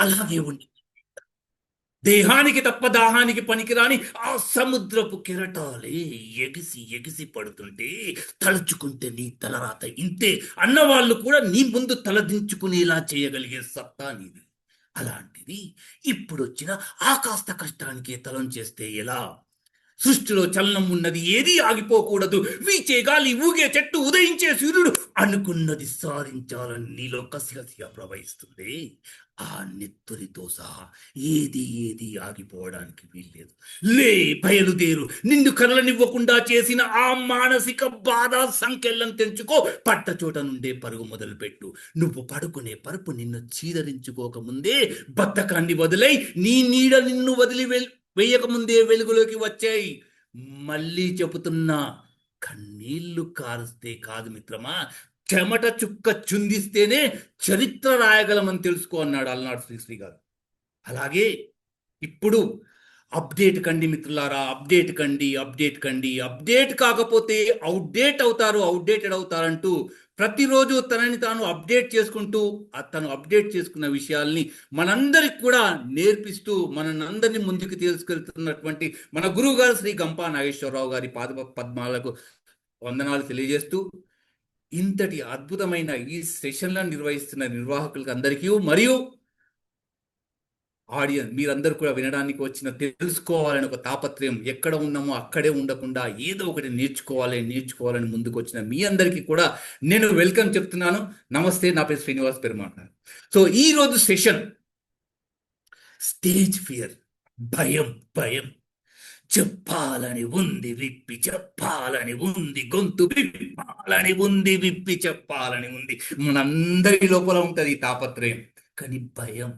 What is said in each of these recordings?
అలాగే ఉండి దేహానికి తప్ప దాహానికి పనికిరాని ఆ సముద్రపు కెరటాలే ఎగిసి ఎగిసి పడుతుంటే తలుచుకుంటే నీ తలరాత ఇంతే అన్నవాళ్ళు కూడా నీ ముందు తలదించుకునేలా చేయగలిగే సత్తా నీది. అలాంటిది ఇప్పుడొచ్చిన ఆ కాస్త కష్టానికే తలం చేస్తే ఎలా? సృష్టిలో చలనం ఉన్నది, ఏదీ ఆగిపోకూడదు. వీచే గాలి, ఊగే చెట్టు, ఉదయించే సూర్యుడు అనుకున్నది సాధించాలని నీలో కసిగా ప్రవహిస్తుంది. ఆ నెత్తురితో సహా ఏది ఏది ఆగిపోవడానికి వీల్లేదు. లే, బయలుదేరు. నిన్ను కదలనివ్వకుండా చేసిన ఆ మానసిక బాధ సంకెళ్ళం తెంచుకో. పట్ట చోట నుండే పరుగు మొదలుపెట్టు. నువ్వు పడుకునే పరుపు నిన్ను చీదరించుకోక ముందే బద్ధకాన్ని వదిలై నీ నీడ నిన్ను వదిలి వెయ్యకముందే వెలుగులోకి వచ్చాయి. మళ్ళీ చెబుతున్నా, కన్నీళ్లు కారుస్తే కాదు మిత్రమా, చెమట చుక్క చుందిస్తేనే చరిత్ర రాయగలమని తెలుసుకో అన్నాడు అలనాడు శ్రీశ్రీ గారు. అలాగే ఇప్పుడు అప్డేట్ కండి మిత్రులారా, అప్డేట్ కండి, అప్డేట్ కండి. అప్డేట్ కాకపోతే అవుట్డేట్ అవుతారు, అవుట్డేటెడ్ అవుతారంటూ ప్రతిరోజు తనని తాను అప్డేట్ చేసుకుంటూ తను అప్డేట్ చేసుకున్న విషయాల్ని మనందరికి కూడా నేర్పిస్తూ మనందరినీ ముందుకు తీసుకెళ్తున్నటువంటి మన గురువు గారు శ్రీ గంపా నాగేశ్వరరావు గారి పాద పద్మాలకు వందనాలు తెలియజేస్తూ, ఇంతటి అద్భుతమైన ఈ సెషన్లను నిర్వహిస్తున్న నిర్వాహకులకు అందరికీ మరియు ఆడియన్స్ మీరందరూ కూడా వినడానికి వచ్చిన, తెలుసుకోవాలని ఒక తాపత్రయం, ఎక్కడ ఉన్నామో అక్కడే ఉండకుండా ఏదో ఒకటి నేర్చుకోవాలని ముందుకు వచ్చిన మీ అందరికీ కూడా నేను వెల్కమ్ చెప్తున్నాను. నమస్తే, నా పేరు శ్రీనివాస్ పెరుమాళ్. సో ఈ రోజు సెషన్ స్టేజ్ ఫియర్, భయం. భయం చెప్పాలని ఉంది, విప్పి చెప్పాలని ఉంది, గొంతు విప్పాలని ఉంది, విప్పి చెప్పాలని ఉంది. మనందరి లోపల ఉంటుంది ఈ తాపత్రయం. కానీ భయం,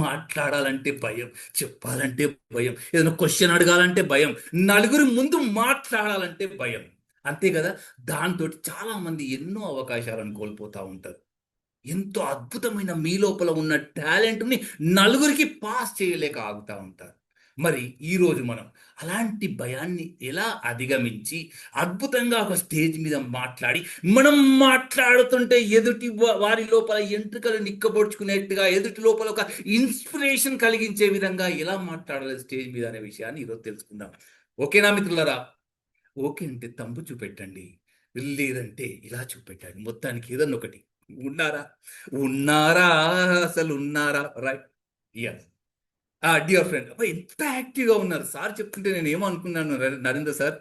మాట్లాడాలంటే భయం, చెప్పాలంటే భయం, ఏదైనా క్వశ్చన్ అడగాలంటే భయం, నలుగురి ముందు మాట్లాడాలంటే భయం. అంతే కదా? దాంతో చాలా మంది ఎన్నో అవకాశాలను కోల్పోతూ ఉంటారు. ఎంతో అద్భుతమైన మీ లోపల ఉన్న టాలెంట్ని నలుగురికి పాస్ చేయలేక ఆగుతూ ఉంటారు. మరి ఈరోజు మనం అలాంటి భయాన్ని ఎలా అధిగమించి అద్భుతంగా ఒక స్టేజ్ మీద మాట్లాడి, మనం మాట్లాడుతుంటే ఎదుటి వారి లోపల ఎంట్రుకలు నిక్కబొడుచుకునేట్టుగా, ఎదుటి లోపల ఒక ఇన్స్పిరేషన్ కలిగించే విధంగా ఎలా మాట్లాడాలి స్టేజ్ మీద అనే విషయాన్ని ఈరోజు తెలుసుకుందాం. ఓకేనా మిత్రులరా? ఓకే అంటే తంబు చూపెట్టండి, లేదంటే ఇలా చూపెట్టండి. మొత్తానికి ఏదన్నా ఒకటి. ఉన్నారా? ఉన్నారా? అసలు ఉన్నారా? రైట్. ఎస్. డియర్ ఫ్రెండ్, అబ్బా ఎంత యాక్టివ్గా ఉన్నారు సార్. చెప్తుంటే నేను ఏమనుకున్నాను, నరేంద్ర సార్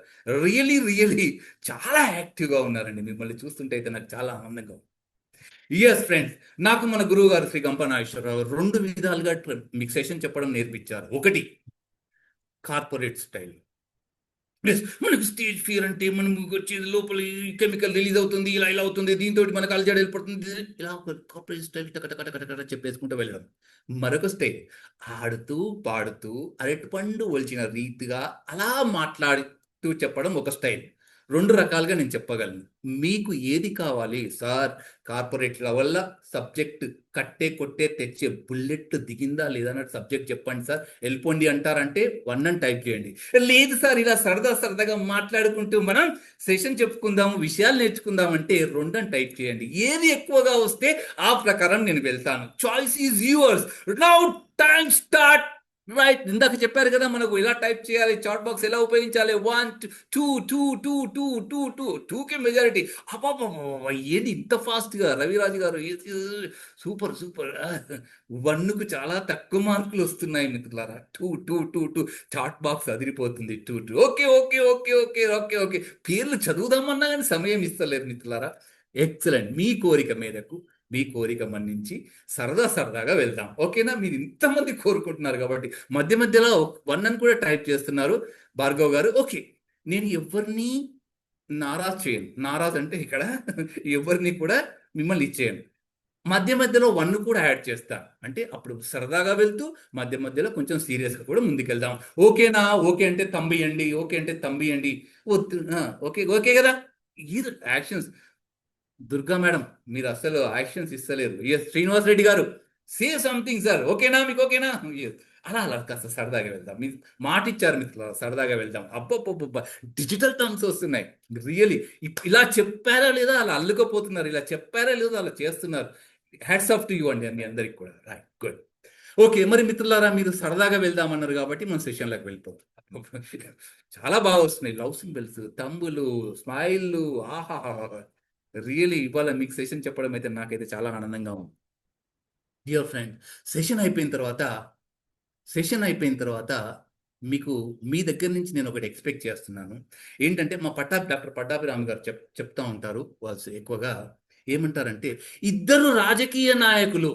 రియలీ రియలీ చాలా యాక్టివ్గా ఉన్నారండి. మిమ్మల్ని చూస్తుంటే అయితే నాకు చాలా ఆనందంగా ఉంది. ఎస్ ఫ్రెండ్స్, నాకు మన గురువు గారు శ్రీ గంప నాగేశ్వరరావు రెండు విధాలుగా మీకు సెషన్ చెప్పడం నేర్పించారు. ఒకటి కార్పొరేట్ స్టైల్. ప్లస్ మనకు స్టేజ్ ఫియర్ అంటే మనం వచ్చేది లోపల కెమికల్ రిలీజ్ అవుతుంది, ఇలా ఇలా అవుతుంది, దీంతో మనకు అలజడి వెళ్ళిపోతుంది, ఇలా ఒక కార్పొరేట్ స్టైల్ టకటకటకట చెప్పేసుకుంటూ వెళ్ళడం. మరొక స్టైల్ ఆడుతూ పాడుతూ అరటిపండు ఒలిచిన రీతిగా అలా మాట్లాడుతూ చెప్పడం ఒక స్టైల్. రెండు రకాలుగా నేను చెప్పగలను. మీకు ఏది కావాలి సార్? కార్పొరేట్ వల్ల సబ్జెక్ట్ కట్టే కొట్టే తెచ్చే బుల్లెట్ దిగిందా లేదా అన్నట్టు సబ్జెక్ట్ చెప్పండి సార్, వెళ్ళిపోండి అంటారంటే 1 అని టైప్ చేయండి. లేదు సార్, ఇలా సరదాగా మాట్లాడుకుంటూ మనం సెషన్ చెప్పుకుందాము, విషయాలు నేర్చుకుందాం అంటే 2 అని టైప్ చేయండి. ఏది ఎక్కువగా వస్తే ఆ ప్రకారం నేను వెళ్తాను. Choice is yours. Now time start. Right. ఇందాక చెప్పారు కదా మనకు ఇలా టైప్ చేయాలి, చాట్ బాక్స్ ఎలా ఉపయోగించాలి. 1 2 2 2 2 2 2 2కే మెజారిటీ. అబ్బాబ్బా, ఏంటి ఇంత ఫాస్ట్గా రవిరాజు గారు, సూపర్ సూపర్. 1కు చాలా తక్కువ మార్కులు వస్తున్నాయి మిత్రులారా. 2 2 2 2 చాట్ బాక్స్ అదిరిపోతుంది. 2 2 okay okay okay okay okay okay. పేర్లు చదువుదామన్నా కానీ సమయం ఇస్తలేదు మిత్రులారా. ఎక్సలెంట్. మీ కోరిక మన్నించి సరదాగా వెళ్దాం. ఓకేనా? మీరు ఇంతమంది కోరుకుంటున్నారు కాబట్టి మధ్య మధ్యలో 1 అని కూడా టైప్ చేస్తున్నారు భార్గవ్ గారు. ఓకే, నేను ఎవరిని నారాజ్ చేయను. నారాజ్ అంటే ఇక్కడ ఎవరిని కూడా మిమ్మల్ని ఇచ్చేయను. మధ్య మధ్యలో 1 కూడా యాడ్ చేస్తా. అంటే అప్పుడు సరదాగా వెళ్తూ మధ్య మధ్యలో కొంచెం సీరియస్గా కూడా ముందుకెళ్దాం. ఓకేనా? ఓకే అంటే తంబియండి, ఓకే అంటే తంబియండి. వద్దు, ఓకే ఓకే కదా. ఇది యాక్షన్స్. దుర్గా మేడం, మీరు అసలు యాక్షన్స్ ఇస్తలేరు. ఎస్ శ్రీనివాస్ రెడ్డి గారు, సే సంథింగ్ సార్. ఓకేనా? మీకు ఓకేనా? Yes. అలా కాస్త సరదాగా వెళ్దాం. మీరు మాట ఇచ్చారు మిత్రులారా, సరదాగా వెళ్దాం. అబ్బబ్బబ్బబ్బ, డిజిటల్ టర్మ్స్ వస్తున్నాయి రియలీ. ఇలా చెప్పారా లేదా అలా అల్లుకపోతున్నారు, ఇలా చెప్పారా లేదా అలా చేస్తున్నారు. హ్యాట్స్ ఆఫ్ టు యూ అండి మీ అందరికి కూడా. Right, good. ఓకే. మరి మిత్రులారా, మీరు సరదాగా వెళ్దామన్నారు కాబట్టి మనం సెషన్‌లోకి వెళ్ళిపోతాం. చాలా బాగా వస్తున్నాయి. లవ్ సింబల్స్, తంబులు, స్మైల్‌లు, ఆహాహాహా! రియల్లీ ఇవాళ మీకు సెషన్ చెప్పడం అయితే నాకైతే చాలా ఆనందంగా ఉంది. డియర్ ఫ్రెండ్, సెషన్ అయిపోయిన తర్వాత సెషన్ అయిపోయిన తర్వాత మీకు మీ దగ్గర నుంచి నేను ఒకటి ఎక్స్‌పెక్ట్ చేస్తున్నాను. ఏంటంటే మా డాక్టర్ పట్టాభిరామ్ గారు చెప్తా ఉంటారు. వాళ్ళు ఎక్కువగా ఏమంటారంటే, ఇద్దరు రాజకీయ నాయకులు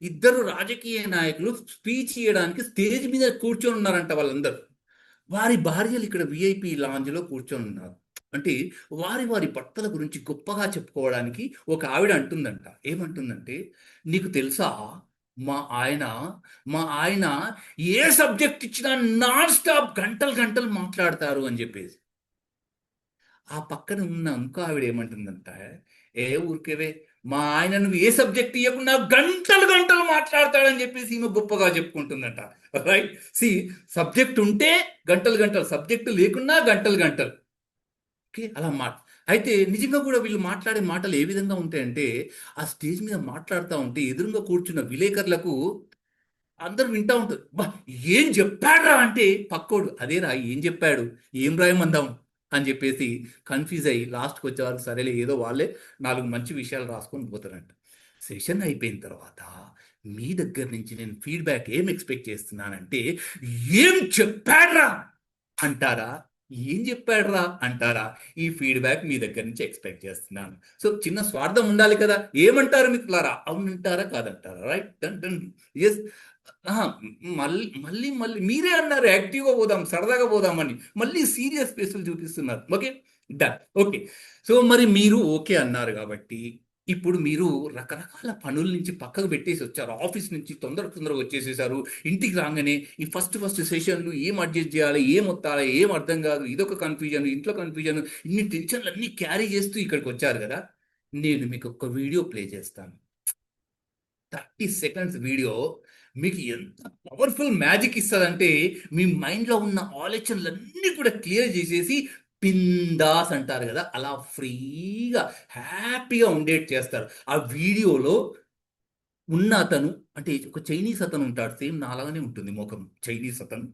ఇద్దరు రాజకీయ నాయకులు స్పీచ్ ఇయ్యడానికి స్టేజ్ మీద కూర్చొని ఉన్నారంట వాళ్ళందరూ. వారి భార్యలు ఇక్కడ వీఐపీ లాంజ్‌లో కూర్చొనున్నారు. అంటే వారి వారి భర్తల గురించి గొప్పగా చెప్పుకోవడానికి ఒక ఆవిడ అంటుందంట. ఏమంటుందంటే, "నీకు తెలుసా మా ఆయన మా ఆయన ఏ సబ్జెక్ట్ ఇచ్చినా నాన్ స్టాప్ గంటలు గంటలు మాట్లాడతారు" అని జెప్పేసి. ఆ పక్కన ఉన్న ఇంకో ఆవిడ ఏమంటుందంటే, "ఏ ఊరికేవే మా ఆయన నువ్వు ఏ సబ్జెక్ట్ ఇయ్యకున్నా గంటలు గంటలు మాట్లాడతాడని" జెప్పేసి ఈమె గొప్పగా చెప్పుకుంటుందంట. రైట్. సీ, సబ్జెక్ట్ ఉంటే గంటలు గంటలు, సబ్జెక్ట్ లేకున్నా గంటలు గంటలు. ఓకే. అలా అయితే నిజంగా కూడా వీళ్ళు మాట్లాడే మాటలు ఏ విధంగా ఉంటాయంటే, ఆ స్టేజ్ మీద మాట్లాడుతా ఉంటే ఎదురుంగా కూర్చున్న విలేకరులకు అందరూ వింటా ఉంటారు. అబ్బా! ఏం చెప్పాడురా అంటే పక్కోడు, అదేరా ఏం చెప్పాడు? ఏం రాయమందాం అని చెప్పేసి కన్‌ఫ్యూజ్ అయ్యి లాస్ట్‌కొచ్చేవరకు సరేలే ఏదో వాళ్ళే 4 మంచి విషయాలు రాసుకొని పోతారంట. సెషన్ అయిపోయిన తర్వాత మీ దగ్గర నుంచి నేను ఫీడ్‌బ్యాక్ ఏం ఎక్స్‌పెక్ట్ చేస్తున్నానంటే, "ఏం చెప్పాడురా" అంటారా? "ఏం చెప్పాడురా" అంటారా? ఈ ఫీడ్‌బ్యాక్ మీ దగ్గర నుంచి ఎక్స్‌పెక్ట్ చేస్తున్నాను. సో, చిన్న స్వార్థం ఉండాలి కదా! ఏమంటారు మిత్రులారా? అవునంటారా? కాదంటారా? రైట్. డన్. డన్. యెస్. అహా! మళ్ళీ మీరే అన్నారు యాక్టివ్‌గా పోదాం, సరదాగా పోదామని. మళ్ళీ సీరియస్ ఫేసులు చూపిస్తున్నారు. ఓకే. డన్. ఓకే. సో, మరి మీరు ఓకే అన్నారు గాబట్టి, ఇప్పుడు మీరు రకరకాల పనుల నుంచి పక్కకు పెట్టేసొచ్చారు. ఆఫీస్ నుంచి తొందరగా వచ్చేసేసారు. ఇంటికి రాంగానే ఈ ఫస్ట్ సెషన్‌లు ఏం అడ్జస్ట్ జేయాలి? ఏం ఒత్తాలి? ఏం అర్థం గాదు. ఇదొక కన్‌ఫ్యూజన్, ఇంట్లో కన్‌ఫ్యూజన్, ఇన్ని టెన్షన్‌లన్నీ క్యారీ జేస్తూ ఇక్కడికొచ్చారు గదా! నేను మీకొక వీడియో ప్లే చేస్తాను. 30 సెకండ్స్ వీడియో మీకు ఎంత పవర్‌ఫుల్ మ్యాజిక్ ఇస్తదంటే, మీ మైండ్‌లో ఉన్న ఆలోచనలన్నీ కూడా క్లియర్ జేసేసి, బిందాస్ అంటారు గదా! అలా ఫ్రీగా, హ్యాపీగా ఉండేట్టు చేస్తారు. ఆ వీడియోలో ఉన్న అతను, అంటే ఒక చైనీస్ అతను ఉంటాడు. సేమ్ నాలాగానే ఉంటుంది మొఖం. చైనీస్ అతను.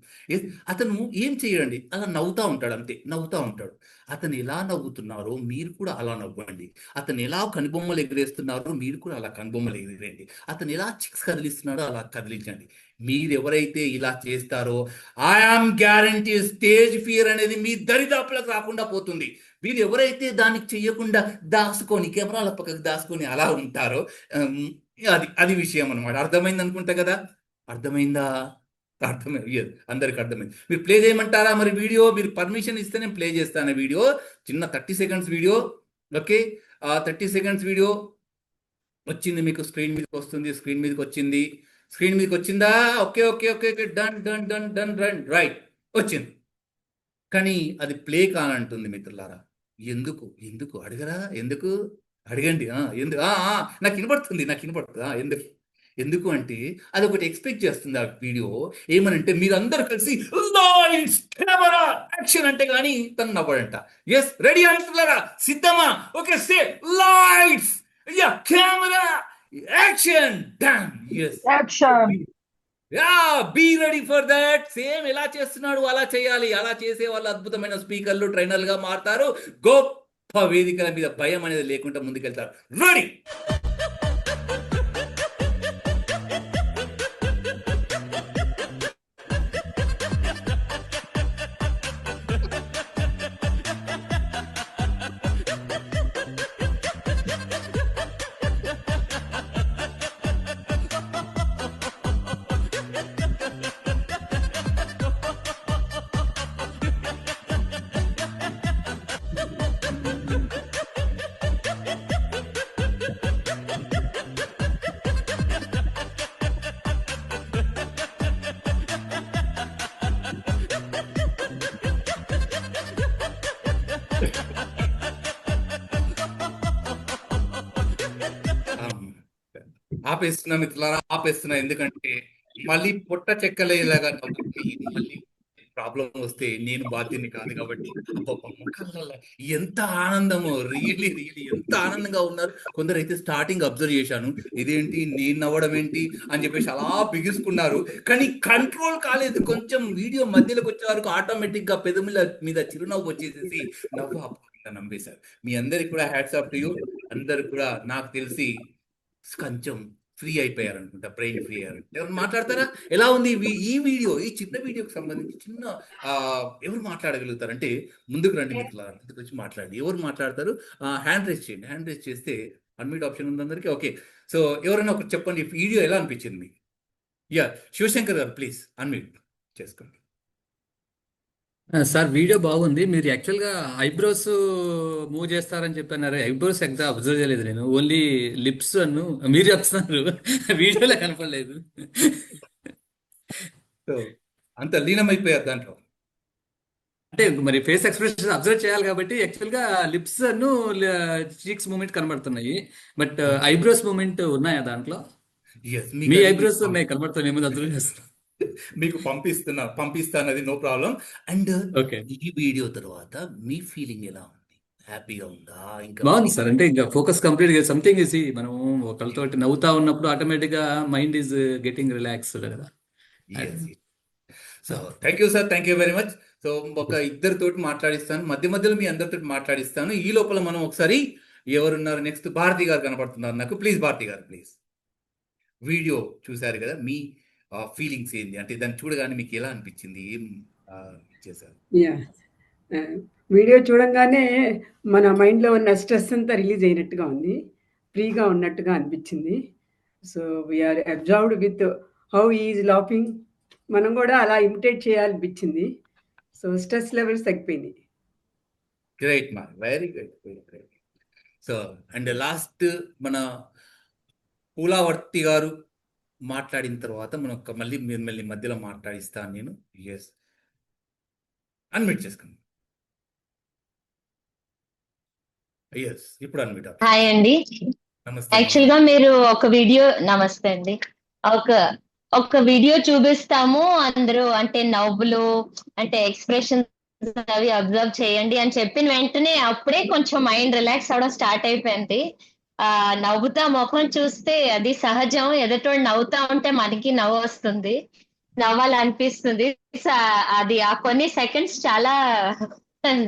అతను ఏం చేయడండి. అలా నవ్వుతా ఉంటాడు అంతే. నవ్వుతా ఉంటాడు. అతను ఎలా నవ్వుతున్నారో మీరు కూడా అలా నవ్వండి. అతను ఎలా కనుబొమ్మలు ఎగరేస్తున్నారో మీరు కూడా అలా కనుబొమ్మలు ఎగిరేయండి. అతను ఎలా చిక్స్ కదిలిస్తున్నాడో అలా కదిలించండి. మీరెవరైతే ఇలా చేస్తారో, I am guarantee stage fear అనేది మీ దరిదాపులకు రాకుండా పోతుంది. మీరు ఎవరైతే దానికి చెయ్యకుండా దాసుకొని, కెమెరాల పక్కకు దాసుకొని అలా ఉంటారో, ఆహ్, అది విషయం అన్నమాట. అర్థమైందనుకుంటా గదా! అర్థమైందా? యెస్. అందరికి అర్థమైంది. మీరు ప్లే చేయమంటారా మరి వీడియో? మీరు పర్మిషన్ ఇస్తే నేను ప్లే చేస్తాను వీడియో. చిన్న 30 సెకండ్స్ వీడియో. ఓకే. ఆ 30 సెకండ్స్ వీడియో వచ్చింది, మీకు స్క్రీన్ మీదకొస్తుంది. స్క్రీన్ మీదకొచ్చింది. స్క్రీన్ మీదకొచ్చిందా? Okay. Okay. Okay. Okay. Done. Done. Done. Done. Run. Right. వచ్చింది. కానీ అది ప్లే కానంటుంది మిత్రులారా. ఎందుకు అడగరా? ఎందుకు? అడగండి. ఆ! ఆ! నాకినపడుతుంది. ఎందుకు? ఎందుకు అంటే అదొకటి ఎక్స్‌పెక్ట్ చేస్తుంది ఆ వీడియో. ఏమనంటే మీరందరూ కలిసి లైట్స్, కెమెరా, యాక్షన్ అంటే గాని తను నవ్వడంట. యెస్. రెడీ మిత్రులారా? సిద్ధమా? Okay. Say lights, camera, action, done. Yes. Action. Be ready for that. Same ఎలా చేస్తున్నాడు అలా చేయాలి. అలా చేసే వాళ్ళు అద్భుతమైన స్పీకర్లు, ట్రైనర్‌లుగా మారతారు. గొప్ప వేదికల మీద భయం అనేది లేకుండా ముందుకెళ్తారు. రెడీ. ఆపేస్తున్నా మిత్రులారా, ఆపేస్తున్నా. ఎందుకంటే మళ్ళీ పొట్ట చెక్కలేలాగా నవ్వుతుంది ఇది మళ్ళీ. ప్రాబ్లం వస్తే నేను బాధ్యుని కాదు కాబట్టి అబ్బబ్బా! ముఖాలలో ఎంత ఆనందమో, రియల్లీ రియల్లీ ఎంత ఆనందంగా ఉన్నారు. కొందరైతే స్టార్టింగ్ అబ్జర్వ్ చేశాను. ఇదేంటి నేను నవ్వడం ఏంటి అని చెప్పేసి అలా బిగుసుకున్నారు. కానీ కంట్రోల్ కాలేదు. కొంచెం వీడియో మధ్యలోకి వచ్చే వరకు ఆటోమేటిక్‌గా పెదవుల మీద చిరునవ్వు వచ్చేసేసి నవ్వు ఆపుకోకుండా నవ్వేశారు. మీ అందరికి కూడా హ్యాట్స్ ఆఫ్ టు యూ. అందరూ కూడా నాకు తెలిసి కొంచెం ఫ్రీ అయిపోయారనుకుంటా. బ్రెయిన్ ఫ్రీ అయ్యారు. ఎవరైనా మాట్లాడతారా? ఎలా ఉంది ఈ వీడియో, ఈ చిన్న వీడియోకి సంబంధించి చిన్న ఎవరు మాట్లాడగలుగుతారంటే ముందుకు రండి మిత్రులారా. ముందుకొచ్చి మాట్లాడండి. ఎవరు మాట్లాడతారు? హ్యాండ్ రైజ్ చేయండి. హ్యాండ్ రైజ్ చేస్తే అన్మ్యూట్ ఆప్షన్ ఉంది అందరికి. ఓకే. సో ఎవరైనా ఒకటి చెప్పండి. వీడియో ఎలా అనిపించింది మీకు? యాహ్! శివశంకర్ గారు ప్లీజ్ అన్మ్యూట్ చేసుకోండి. సార్ వీడియో బాగుంది. మీరు యాక్చువల్గా ఐబ్రోస్ మూవ్ చేస్తారని చెప్పన్నారు. ఐబ్రోస్ ఎగ్జా అబ్జర్వ్ చేయలేదు నేను. ఓన్లీ లిప్స్ అను మీరు చెప్తున్నారు. వీడియోలో కనపడలేదు. సో అంత లీనమైపోయారు దాంట్లో. అంటే మరి ఫేస్ ఎక్స్ప్రెషన్ అబ్జర్వ్ చేయాలి కాబట్టి యాక్చువల్గా లిప్స్ అను చీక్స్ మూమెంట్ కనబడుతున్నాయి. బట్ ఐబ్రోస్ మూమెంట్ ఉన్నాయా దాంట్లో? యెస్. మీ మీకది ఐబ్రోస్ ఉన్నాయి కనబడుతున్నాయి. ఏముంది అబ్జర్వ్ చేస్తున్నా. మీకు పంపిస్తానది నో ప్రాబ్లం. అండ్ ఓకే, ఈ వీడియో తర్వాత మీ ఫీలింగ్ ఎలా ఉంది? హ్యాపీగా ఉందా? ఇంకా బాగుంది మరి సార్. అంటే ఇంకా ఫోకస్ కంప్లీట్ గా సంథింగ్ ఇస్ మనం ఒకరితోటి నవ్వుతా ఉన్నప్పుడు ఆటోమేటిక్ గా మైండ్ ఈజ్ గెటింగ్ రిలాక్స్డ్ కదా. Yes. So thank you sir. Thank you very much. So ఒక ఇద్దరితోటి మాట్లాడిస్తాను. మధ్య మధ్యలో మీ అందరితోటి మాట్లాడిస్తాను. ఈ లోపల మనం ఒకసారి ఎవరున్నారు నెక్స్ట్? భారతి గారు కనపడుతున్నారు నాకు. ప్లీజ్ భారతి గారు ప్లీజ్. వీడియో చూశారు కదా, మీ ఫీలింగ్స్ ఏంది? అంటే దాన్ని చూడగానే మీకు ఎలా అనిపించింది? ఏం చేశారు? యాహ్! వీడియో చూడంగానే మన మైండ్‌లో ఉన్న స్ట్రెస్ అంతా రిలీజ్ అయినట్టుగా ఉంది. ఫ్రీగా ఉన్నట్టుగా అనిపించింది. So, we are observed with how he is laughing. మనం కూడా అలా ఇమిటేట్ చేయాలనిపించింది. సో, స్ట్రెస్ లెవెల్స్ తగ్గిపోయినాయి. గ్రేట్ మా. Very good. Very great. So and last మన పూలావర్తి గారు మాట్లాడిన తర్వాత మనం మళ్ళీ మిమ్మల్ని మధ్యలో మాట్లాడిస్తాను నేను. ఎస్, అన్మ్యూట్ చేసుకోండి. ఎస్, ఇప్పుడు అన్మ్యూట్ ఆప్షన్. హాయ్ అండి. నమస్తే. యాక్చువల్ గా మీరు ఒక వీడియో నమస్తే అండి. ఒక ఒక వీడియో చూపిస్తాము, అందరూ అంటే నవ్వులు అంటే ఎక్స్ప్రెషన్స్ అవి అబ్జర్వ్ చేయండి అని చెప్పిన వెంటనే అప్పుడే కొంచెం మైండ్ రిలాక్స్ అవడం స్టార్ట్ అయిపోయింది. నవ్వుతా ముఖం చూస్తే అది సహజం. ఎదుటోడు నవ్వుతా ఉంటే మనకి నవ్వు వస్తుంది, నవ్వాలనిపిస్తుంది. అది ఆ కొన్ని సెకండ్స్ చాలా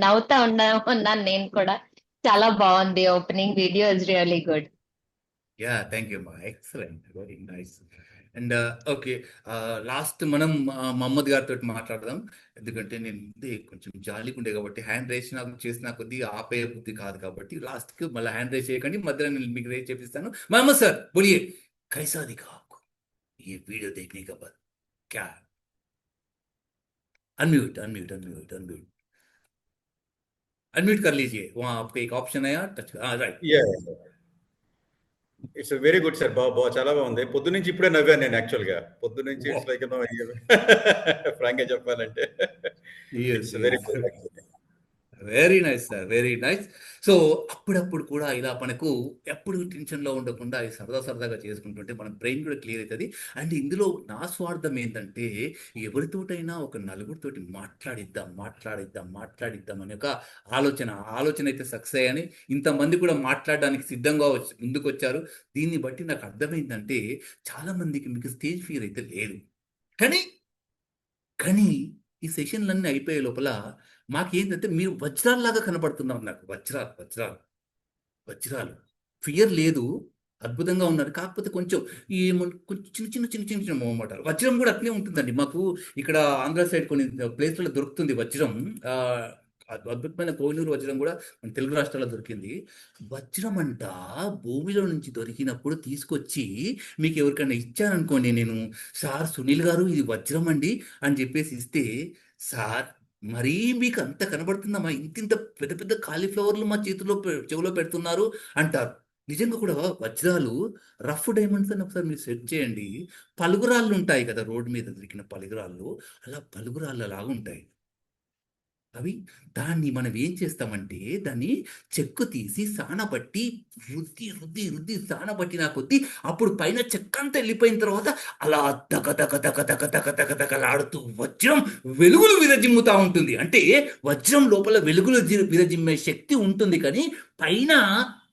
నవ్వుతా ఉన్నాను నేను కూడా. చాలా బాగుంది. Opening video is really good. Ya, thank you మా. Excellent, very nice. And okay, last మనం మహమ్మద్ గారితో మాట్లాడదాం. ఎందుకంటే నేను కొంచెం జాలీగా ఉండే కాబట్టి హ్యాండ్ రేస్ నాకు చేసిన కొద్దీ ఆపే బుద్ధి కాదు కాబట్టి లాస్ట్కి మళ్ళీ హ్యాండ్ రేస్ చేయకండి, మధ్యలో నేను మీకు రేస్ చేపిస్తాను. మహమ్మద్ సార్ బోలియే, कैसा दिखा आपको ये वीडियो देखने के बाद? क्या? Unmute unmute unmute unmute unmute कर लीजिए. वहाँ आपको एक ऑप्शन है यार, touch right. It's very good sir. చాలా బాగుంది. పొద్దు నుంచి ఇప్పుడే నవ్వాను నేను. యాక్చువల్గా పొద్దు నుంచి ఇట్స్ లైక్ ఫ్రాంక్ గా చెప్పాలంటే it's very good. Very nice sir, very nice. So అప్పుడప్పుడు కూడా ఇలా మనకు ఎప్పుడు టెన్షన్లో ఉండకుండా ఈ సరదాగా చేసుకుంటుంటే మన బ్రెయిన్ కూడా క్లియర్ అవుతుంది. అండ్ ఇందులో నా స్వార్థం ఏంటంటే ఎవరితోటైనా ఒక నలుగురితోటి మాట్లాడిద్దాం అనే ఒక ఆలోచన అయితే సక్సెస్ అయ్యాని. ఇంతమంది కూడా మాట్లాడడానికి సిద్ధంగా ముందుకు వచ్చారు. దీన్ని బట్టి నాకు అర్థమైందంటే చాలా మందికి మీకు స్టేజ్ ఫియర్ అయితే లేదు. కానీ ఈ సెషన్లన్నీ అయిపోయే లోపల మాకేంటంటే మీరు వజ్రాల్లాగా కనపడుతున్నారు నాకు. వజ్రాలు. ఫియర్ లేదు, అద్భుతంగా ఉన్నారు. కాకపోతే కొంచెం కొంచెం చిన్న మొహమాటాలు. వజ్రం కూడా అట్లే ఉంటుందండి. మాకు ఇక్కడ ఆంధ్ర సైడ్ కొన్ని ప్లేస్లలో దొరుకుతుంది వజ్రం. అద్భుతమైన కోహినూరు వజ్రం కూడా మన తెలుగు రాష్ట్రాల్లో దొరికింది. వజ్రం అంట భూమిలో నుంచి దొరికినప్పుడు తీసుకొచ్చి మీకు ఎవరికైనా ఇచ్చాననుకోండి, నేను సార్ సునీల్ గారు ఇది వజ్రం అండి అని చెప్పేసి ఇస్తే, సార్ మరీ మీకు అంత కనబడుతుందమ్మా, ఇంత పెద్ద పెద్ద కాలీఫ్లవర్లు మా చెవిలో పెడుతున్నారు అంటారు. నిజంగా కూడా వజ్రాలు రఫ్ డైమండ్స్ అని ఒకసారి మీరు సెర్చ్ చేయండి. పలుగురాళ్ళు ఉంటాయి కదా, రోడ్డు మీద దొరికిన పలుగురాళ్ళు, అలా పలుగురాళ్ళ లాగా ఉంటాయి. అవి దాన్ని మనం ఏం చేస్తామంటే దాన్ని చెక్కు తీసి సానబట్టి రుద్ది రుద్ది రుద్ది సానబట్టిన కొద్దీ అప్పుడు పైన చెక్కంతా వెళ్ళిపోయిన తర్వాత అలా దగ దగ దగ దగ దగ దగ దగలాడుతూ వజ్రం వెలుగులు విరజిమ్ముతా ఉంటుంది. అంటే వజ్రం లోపల వెలుగులు విరజిమ్మే శక్తి ఉంటుంది, కానీ పైన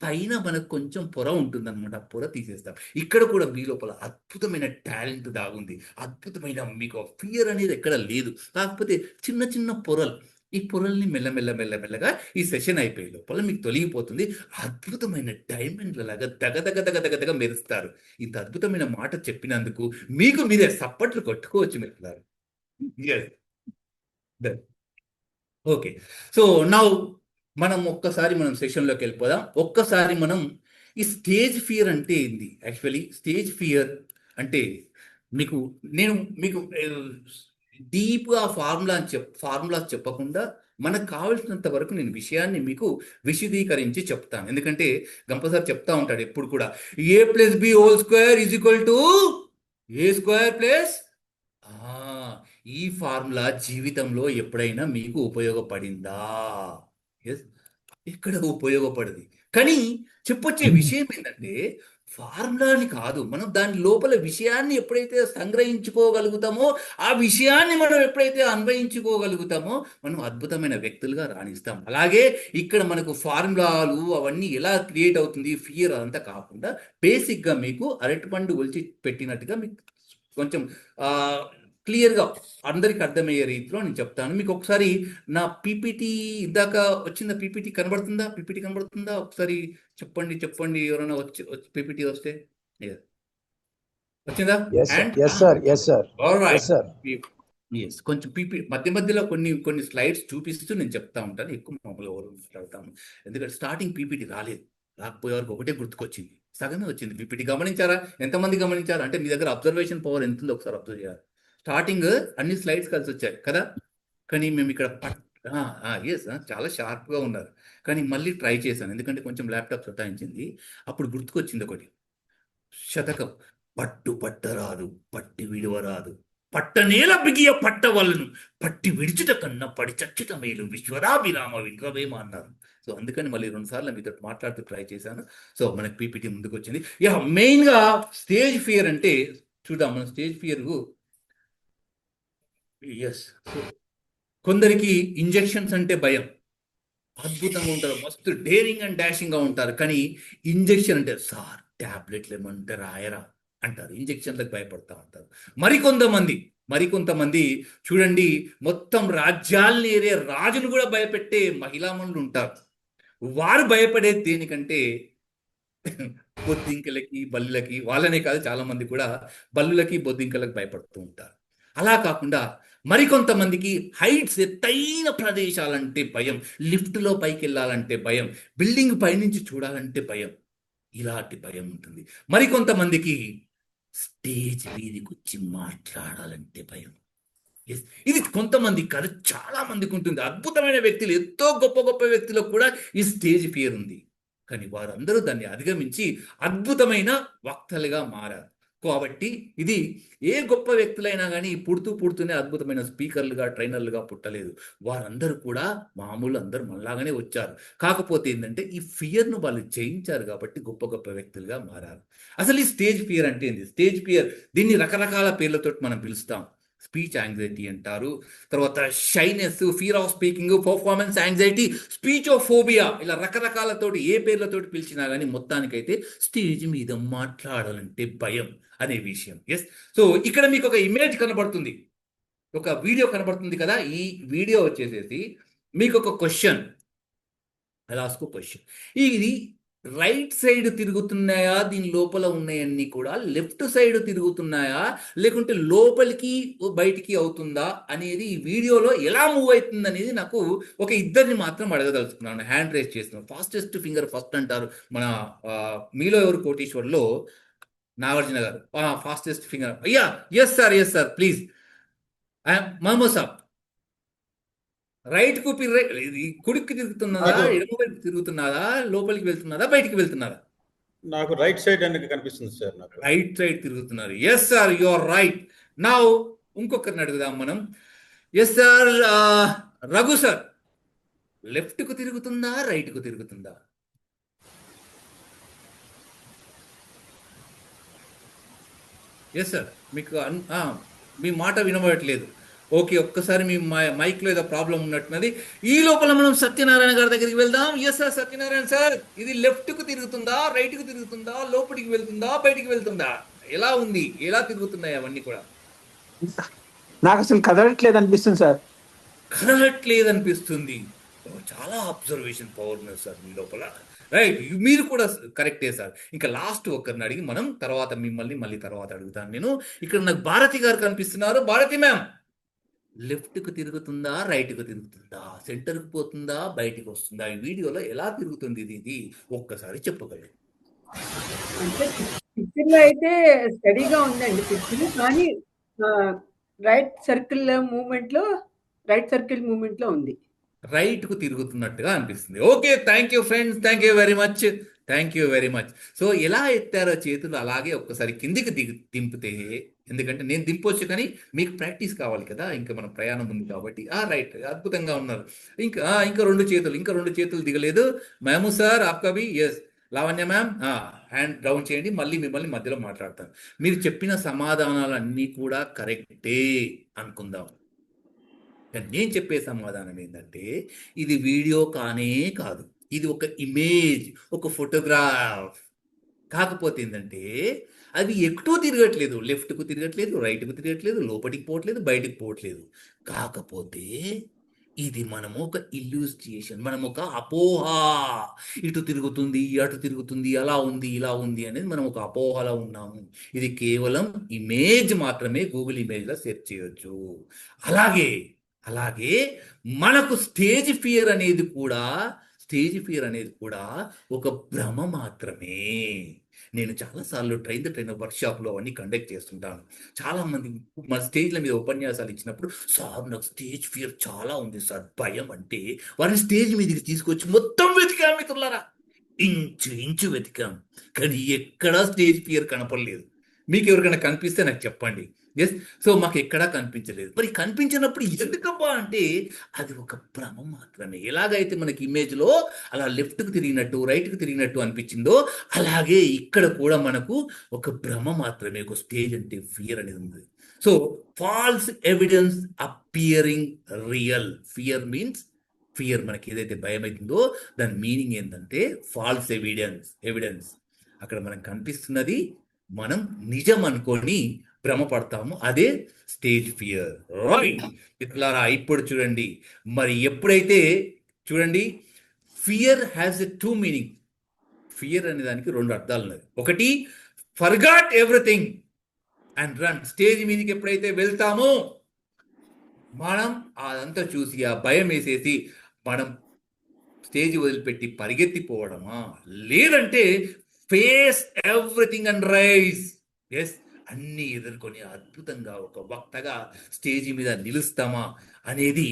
పైన మనకు కొంచెం పొర ఉంటుంది అనమాట. పొర తీసేస్తాం. ఇక్కడ కూడా మీ లోపల అద్భుతమైన టాలెంట్ దాగుంది. అద్భుతమైన మీకు ఫియర్ అనేది ఎక్కడ లేదు, కాకపోతే చిన్న చిన్న పొరలు. ఈ పొరల్ని మెల్లమెల్లగా ఈ సెషన్ అయిపోయే లోపల మీకు తొలగిపోతుంది. అద్భుతమైన డైమండ్ల లాగా దగ దగ దగ దగ దగ మెరుస్తారు. ఇంత అద్భుతమైన మాట చెప్పినందుకు మీకు మీరే సప్పట్లు కొట్టుకోవచ్చు మిత్రులారా. ఓకే, సో నౌ మనం ఒక్కసారి సెషన్లోకి వెళ్ళిపోదాం. ఒక్కసారి మనం ఈ స్టేజ్ ఫియర్ అంటే ఏంది. యాక్చువల్లీ స్టేజ్ ఫియర్ అంటే నేను మీకు డీప్గా ఫార్ములాస్ చెప్పకుండా మనకు కావాల్సినంత వరకు నేను విషయాన్ని మీకు విశదీకరించి చెప్తాను. ఎందుకంటే గంపసారి చెప్తా ఉంటాడు ఎప్పుడు కూడా, a+b² = a²+. ఈ ఫార్ములా జీవితంలో ఎప్పుడైనా మీకు ఉపయోగపడిందా? ఎస్, ఎక్కడ ఉపయోగపడదు. కానీ చెప్పొచ్చే విషయం ఏంటంటే ఫార్ములాని కాదు, మనం దాని లోపల విషయాన్ని ఎప్పుడైతే సంగ్రహించుకోగలుగుతామో, ఆ విషయాన్ని మనం ఎప్పుడైతే అన్వయించుకోగలుగుతామో మనం అద్భుతమైన వ్యక్తులుగా రాణిస్తాం. అలాగే ఇక్కడ మనకు ఫార్ములాలు అవన్నీ ఎలా క్రియేట్ అవుతుంది ఫియర్ అదంతా కాకుండా బేసిక్గా మీకు అరటిపండు ఒలిచి పెట్టినట్టుగా మీకు కొంచెం క్లియర్గా అందరికి అర్థమయ్యే రీతిలో నేను చెప్తాను. మీకు ఒకసారి నా పీపీటీ ఇందాక వచ్చిన పీపీటీ కనబడుతుందా? ఒకసారి చెప్పండి ఎవరైనా వచ్చి పీపీటీ వస్తే. వచ్చిందా? కొంచెం మధ్యలో కొన్ని స్లైడ్స్ చూపిస్తూ నేను చెప్తా ఉంటాను. ఎక్కువ మామూలుగా ఎవరు మాట్లాడతాను, ఎందుకంటే స్టార్టింగ్ పీపీటీ రాకపోయే వరకు ఒకటే గుర్తుకొచ్చింది, సగమే వచ్చింది పీపీటీ. గమనించారా? ఎంతమంది గమనించారా? అంటే మీ దగ్గర అబ్జర్వేషన్ పవర్ ఎంత ఉందో ఒకసారి అబ్జర్వ్ చేయాలి. స్టార్టింగ్ అన్ని స్లైడ్స్ కలిసి వచ్చాయి కదా, కానీ మేము ఇక్కడ చాలా షార్ప్గా ఉన్నారు. కానీ మళ్ళీ ట్రై చేశాను, ఎందుకంటే కొంచెం ల్యాప్టాప్ సతాయించింది. అప్పుడు గుర్తుకొచ్చింది ఒకటి శతకం, పట్టరాదు పట్టి విడువరాదు, పట్టనేల బిగియ పట్టవలను, పట్టి విడిచుట కన్నా పడి చచ్చుట మేలు, విశ్వరాభిరామ విగ్రహేమ అన్నారు. సో అందుకని మళ్ళీ 2 సార్లు మీతో మాట్లాడుతూ ట్రై చేశాను. సో మనకి పీపీటీ ముందుకు వచ్చింది. మెయిన్గా స్టేజ్ ఫియర్ అంటే చూద్దాం. మన స్టేజ్ ఫియర్ కొందరికి ఇంజెక్షన్స్ అంటే భయం, అద్భుతంగా ఉంటారు, మస్తు డేరింగ్ అండ్ డాషింగ్గా ఉంటారు. కానీ ఇంజెక్షన్ అంటే సార్ ట్యాబ్లెట్లు ఏమంటే రాయరా అంటారు, ఇంజెక్షన్లకు భయపడతా ఉంటారు. మరికొంతమంది చూడండి, మొత్తం రాజ్యాలని ఏరే రాజును కూడా భయపెట్టే మహిళామణులు ఉంటారు. వారు భయపడేది దేనికంటే బొద్దింకలకి, బల్లులకి. వాళ్ళనే కాదు, చాలా మంది కూడా బల్లులకి, బొద్దింకలకు భయపడుతూ ఉంటారు. అలా కాకుండా మరికొంతమందికి హైట్స్, ఎత్తైన ప్రదేశాలంటే భయం, లిఫ్ట్లో పైకి వెళ్ళాలంటే భయం, బిల్డింగ్ పైనుంచి చూడాలంటే భయం, ఇలాంటి భయం ఉంటుంది. మరికొంతమందికి స్టేజ్ మీదకి వచ్చి మాట్లాడాలంటే భయం. ఇది కొంతమంది కాదు, చాలా మందికి ఉంటుంది. అద్భుతమైన వ్యక్తులు, ఎంతో గొప్ప వ్యక్తులకు కూడా ఈ స్టేజ్ ఫియర్ ఉంది. కానీ వారందరూ దాన్ని అధిగమించి అద్భుతమైన వక్తలుగా మారారు. కాబట్టి ఇది ఏ గొప్ప వ్యక్తులైనా కానీ పుడుతూనే అద్భుతమైన స్పీకర్లుగా, ట్రైనర్లుగా పుట్టలేదు. వారందరూ కూడా మామూలు అందరూ మనలాగానే వచ్చారు. కాకపోతే ఏంటంటే ఈ ఫియర్ను వాళ్ళు జయించారు కాబట్టి గొప్ప వ్యక్తులుగా మారారు. అసలు ఈ స్టేజ్ ఫియర్ అంటే ఏంది? స్టేజ్ ఫియర్, దీన్ని రకరకాల పేర్లతో మనం పిలుస్తాం. స్పీచ్ యాంగ్జైటీ అంటారు, తర్వాత shyness, fear of speaking, performance anxiety, speechophobia, ఇలా రకరకాలతోటి ఏ పేర్లతోటి పిలిచినా కానీ మొత్తానికైతే స్టేజ్ మీద మాట్లాడాలంటే భయం అనే విషయం. సో ఇక్కడ మీకు ఒక ఇమేజ్ కనబడుతుంది, ఒక వీడియో కనబడుతుంది కదా. ఈ వీడియో వచ్చేసేసి మీకు ఒక క్వశ్చన్, లాస్ట్కు క్వశ్చన్, ఇది రైట్ సైడ్ తిరుగుతున్నాయా, దీని లోపల ఉన్నాయన్నీ కూడా లెఫ్ట్ సైడ్ తిరుగుతున్నాయా, లేకుంటే లోపలికి బయటికి అవుతుందా అనేది ఈ వీడియోలో ఎలా మూవ్ అవుతుంది అనేది నాకు ఒక ఇద్దరిని మాత్రం అడగదలుచుకున్నాను. హ్యాండ్ రేస్ చేస్తున్నాను. ఫాస్టెస్ట్ ఫింగర్ ఫస్ట్ అంటారు మన మీలో ఎవరు కోటీశ్వర్లో నాగార్జున గారు. Fastest finger. అయ్యా, yes sir please. Muhammad Sahab, right కు కుడికి తిరుగుతున్నదా, ఎడమ వైపు తిరుగుతున్నదా, లోపలికి వెళ్తున్నదా, బయటికి వెళ్తున్నారా? నాకు రైట్ సైడ్ అనేది కనిపిస్తుంది సార్. నాకు రైట్ సైడ్ తిరుగుతున్నారు. Yes sir, you are right. Now ఇంకొకరిని అడుగుదాం మనం. ఎస్ సార్, రఘు సార్, లెఫ్ట్కు తిరుగుతుందా, రైట్కు తిరుగుతుందా? ఎస్ సార్, మీకు మీ మాట వినబడట్లేదు. ఓకే, ఒక్కసారి మీ మైక్లో ఏదో ప్రాబ్లం ఉన్నట్టున్నది. ఈ లోపల మనం సత్యనారాయణ గారి దగ్గరికి వెళ్దాం. ఎస్ సార్, సత్యనారాయణ సార్, ఇది లెఫ్ట్కు తిరుగుతుందా, రైట్కు తిరుగుతుందా, లోపలికి వెళ్తుందా, బయటికి వెళ్తుందా, ఎలా ఉంది, ఎలా తిరుగుతున్నాయి అవన్నీ కూడా? నాకు అసలు కదలట్లేదు అనిపిస్తుంది సార్. కదలట్లేదు అనిపిస్తుంది. చాలా అబ్జర్వేషన్ పవర్ ఉన్నది సార్ మీ లోపల. రైట్, మీరు కూడా కరెక్టే సార్. ఇంకా లాస్ట్ ఒక్కరిని అడిగి మనం తర్వాత మిమ్మల్ని మళ్ళీ తర్వాత అడుగుతాను నేను. ఇక్కడ నాకు భారతి గారు కనిపిస్తున్నారు. భారతి మ్యామ్, లెఫ్ట్కు తిరుగుతుందా, రైట్కు తిరుగుతుందా, సెంటర్కి పోతుందా, బయటికి వస్తుందా, ఈ వీడియోలో ఎలా తిరుగుతుంది ఇది ఒక్కసారి చెప్పగలరు? అంటే పిక్చర్‌లో అయితే స్టడీగా ఉందండి పిక్చర్. కానీ రైట్ సర్కిల్ మూవ్‌మెంట్‌లో ఉంది. రైట్కు తిరుగుతున్నట్టుగా అనిపిస్తుంది. Okay, thank you friends, thank you very much, thank you very much. So ఎలా ఎత్తారో చేతులు అలాగే ఒక్కసారి కిందికి దింపితే, ఎందుకంటే నేను దింపొచ్చు కానీ మీకు ప్రాక్టీస్ కావాలి కదా, ఇంకా మన ప్రయాణం ఉంది కాబట్టి. రైట్, అద్భుతంగా ఉన్నారు. ఇంకా రెండు చేతులు దిగలేదు. మేము సార్ ఆప్కవి. Yes Lavanya ma'am, hand down చేయండి, మళ్ళీ మిమ్మల్ని మధ్యలో మాట్లాడతాను. మీరు చెప్పిన సమాధానాలు అన్నీ కూడా కరెక్టే అనుకుందాం. కానీ నేను చెప్పే సమాధానం ఏంటంటే, ఇది వీడియో కానే కాదు, ఇది ఒక ఇమేజ్, ఒక ఫోటోగ్రాఫ్. కాకపోతే ఏంటంటే అది ఎక్కడో తిరగట్లేదు, లెఫ్ట్కు తిరగట్లేదు, రైట్కు తిరగట్లేదు, లోపలికి పోవట్లేదు, బయటికి పోవట్లేదు. కాకపోతే ఇది మనము ఒక ఇల్యూస్ట్రేషన్, మనం ఒక అపోహ, ఇటు తిరుగుతుంది, అటు తిరుగుతుంది, అలా ఉంది, ఇలా ఉంది అనేది మనం ఒక అపోహలో ఉన్నాము. ఇది కేవలం ఇమేజ్ మాత్రమే, గూగుల్ ఇమేజ్లో సెర్చ్ చేయొచ్చు. అలాగే మనకు స్టేజ్ ఫియర్ అనేది కూడా ఒక భ్రమ మాత్రమే. నేను చాలాసార్లు ట్రైన్ ద ట్రైనర్ వర్క్షాప్లో అవన్నీ కండక్ట్ చేస్తుంటాను. చాలామంది మన స్టేజ్ల మీద ఉపన్యాసాలు ఇచ్చినప్పుడు, సార్ నాకు స్టేజ్ ఫియర్ చాలా ఉంది సార్, భయం అంటే, వారిని స్టేజ్ మీదకి తీసుకొచ్చి మొత్తం వెతికాం మిత్రులారా, ఇంచు వెతికాం, కానీ ఎక్కడా స్టేజ్ ఫియర్ కనపడలేదు. మీకు ఎవరికైనా కనిపిస్తే నాకు చెప్పండి. ఎస్, సో మాకు ఎక్కడా కనిపించలేదు. మరి కనిపించినప్పుడు ఎందుకబ్బా అంటే అది ఒక భ్రమ మాత్రమే. ఎలాగైతే మనకి ఇమేజ్లో అలా లెఫ్ట్కు తిరిగినట్టు, రైట్కు తిరిగినట్టు అనిపించిందో, అలాగే ఇక్కడ కూడా మనకు ఒక భ్రమ మాత్రమే, ఒక స్టేజ్ అంటే ఫియర్ అనేది ఉంది. So false evidence appearing real. Fear మనకి ఏదైతే భయం అవుతుందో దాని మీనింగ్ ఏంటంటే ఫాల్స్ ఎవిడెన్స్. అక్కడ మనకు కనిపిస్తున్నది మనం నిజం అనుకొని భ్రమపడతాము, అదే స్టేజ్ ఫియర్. రైట్ ఇట్లారా, ఇప్పుడు చూడండి, మరి ఎప్పుడైతే చూడండి, fear has a 2 meaning. Fear అనే దానికి 2 అర్థాలు ఉన్నాయి. ఒకటి, forgot everything and run. Stage మీదకి ఎప్పుడైతే వెళ్తామో మనం అదంతా చూసి ఆ భయం వేసేసి మనం స్టేజ్ వదిలిపెట్టి పరిగెత్తిపోవడమా, లేదంటే face everything and rise. Yes, అన్నీ ఎదుర్కొని అద్భుతంగా ఒక వక్తగా స్టేజ్ మీద నిలుస్తామా అనేది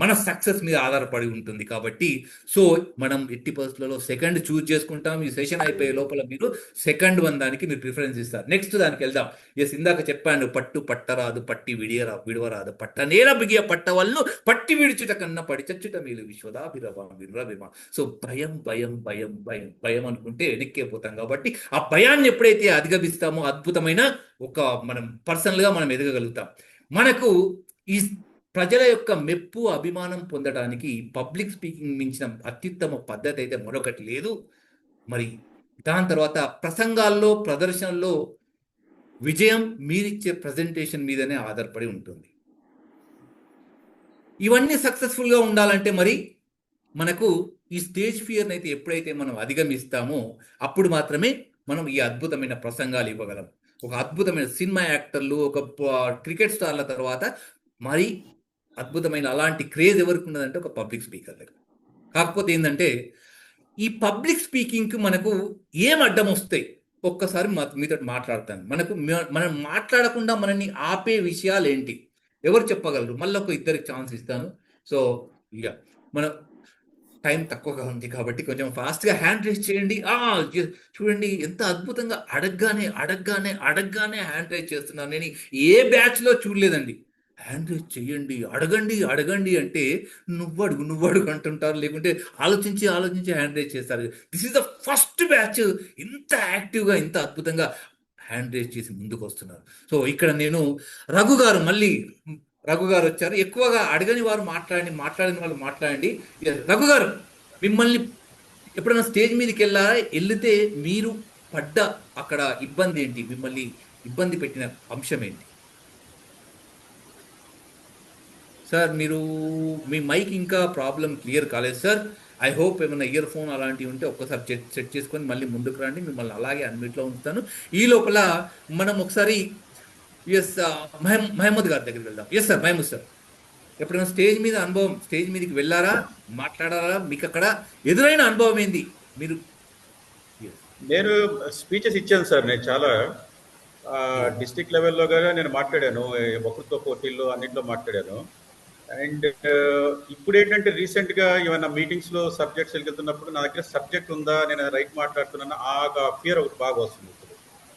మన సక్సెస్ మీద ఆధారపడి ఉంటుంది. కాబట్టి సో మనం ఎట్టి పరిస్థితులలో సెకండ్ చూజ్ చేసుకుంటాం. ఈ సెషన్ అయిపోయే లోపల మీరు సెకండ్ దానికి మీరు ప్రిఫరెన్స్ ఇస్తారు. నెక్స్ట్ దానికి వెళ్దాం. ఎస్, ఇందాక చెప్పాను, పట్టరాదు పట్టి విడవరాదు, పట్టనేల బిగియ పట్టవల్ను పట్టి విడిచుట కన్నా పడి చచ్చుట మేలు విశ్వదాభిరమ. సో భయం అనుకుంటే వెనక్కే పోతాం. కాబట్టి ఆ భయాన్ని ఎప్పుడైతే అధిగమిస్తామో అద్భుతమైన ఒక మనం పర్సనల్గా మనం ఎదగగలుగుతాం. మనకు ఈ ప్రజల యొక్క మెప్పు, అభిమానం పొందడానికి పబ్లిక్ స్పీకింగ్ మించిన అత్యుత్తమ పద్ధతి అయితే మరొకటి లేదు. మరి దాని తర్వాత ప్రసంగాల్లో, ప్రదర్శనలో విజయం మీరిచ్చే ప్రజెంటేషన్ మీదనే ఆధారపడి ఉంటుంది. ఇవన్నీ సక్సెస్ఫుల్గా ఉండాలంటే మరి మనకు ఈ స్టేజ్ ఫియర్ని అయితే ఎప్పుడైతే మనం అధిగమిస్తామో అప్పుడు మాత్రమే మనం ఈ అద్భుతమైన ప్రసంగాలు ఇవ్వగలం. ఒక అద్భుతమైన సినిమా యాక్టర్లు, ఒక క్రికెట్ స్టార్ల తర్వాత మరి అద్భుతమైన అలాంటి క్రేజ్ ఎవరికి ఉన్నదంటే ఒక పబ్లిక్ స్పీకర్ దగ్గర. కాకపోతే ఏంటంటే ఈ పబ్లిక్ స్పీకింగ్కి మనకు ఏం అడ్డం వస్తాయి ఒక్కసారి మీతో మాట్లాడతాను. మనం మాట్లాడకుండా మనల్ని ఆపే విషయాలు ఏంటి, ఎవరు చెప్పగలరు? మళ్ళీ ఒక ఇద్దరికి ఛాన్స్ ఇస్తాను. సో ఇక మన టైం తక్కువగా ఉంది కాబట్టి కొంచెం ఫాస్ట్గా హ్యాండ్ రైజ్ చేయండి. చూడండి ఎంత అద్భుతంగా అడగగానే హ్యాండ్ రైజ్ చేస్తున్నాను. నేను ఏ బ్యాచ్లో చూడలేదండి. హ్యాండ్ రేజ్ చేయండి, అడగండి అడగండి అంటే నువ్వు అడుగు అంటుంటారు, లేకుంటే ఆలోచించి హ్యాండ్ రేజ్ చేస్తారు. This is the first batch ఇంత యాక్టివ్గా ఇంత అద్భుతంగా హ్యాండ్ రేజ్ చేసి ముందుకు వస్తున్నారు. సో ఇక్కడ నేను రఘు గారు వచ్చారు. ఎక్కువగా అడగని వారు మాట్లాడిన వాళ్ళు మాట్లాడండి. రఘు గారు, మిమ్మల్ని ఎప్పుడైనా స్టేజ్ మీదకి వెళ్తే మీరు పడ్డ అక్కడ ఇబ్బంది ఏంటి, మిమ్మల్ని ఇబ్బంది పెట్టిన అంశం ఏంటి? సార్ మీరు మీ మైక్ ఇంకా ప్రాబ్లం క్లియర్ కాలేదు సార్. ఐ హోప్ ఏమైనా ఇయర్ ఫోన్ అలాంటివి ఉంటే ఒక్కసారి సెట్ చేసుకొని మళ్ళీ ముందుకు రండి, మిమ్మల్ని అలాగే అన్మిట్లో ఉంచుతాను. ఈ లోపల మనం ఒకసారి మహమ్మద్ గారి దగ్గరికి వెళ్దాం. ఎస్ సార్, మహమ్మద్ సార్, ఎప్పుడైనా స్టేజ్ మీదకి వెళ్ళారా, మాట్లాడారా, మీకు అక్కడ ఎదురైన అనుభవం ఏంది? నేను స్పీచెస్ ఇచ్చాను సార్. నేను చాలా డిస్ట్రిక్ట్ లెవెల్లో కూడా నేను మాట్లాడాను, వక్తృత్వ పోటీల్లో అన్నింటిలో మాట్లాడాను. అండ్ ఇప్పుడు ఏంటంటే రీసెంట్గా ఏమైనా మీటింగ్స్లో సబ్జెక్ట్స్ వెళ్తున్నప్పుడు నా దగ్గర సబ్జెక్ట్ ఉందా, నేను రైట్ మాట్లాడుతున్నాను, ఆ ఫియర్ ఒకటి బాగా వస్తుంది.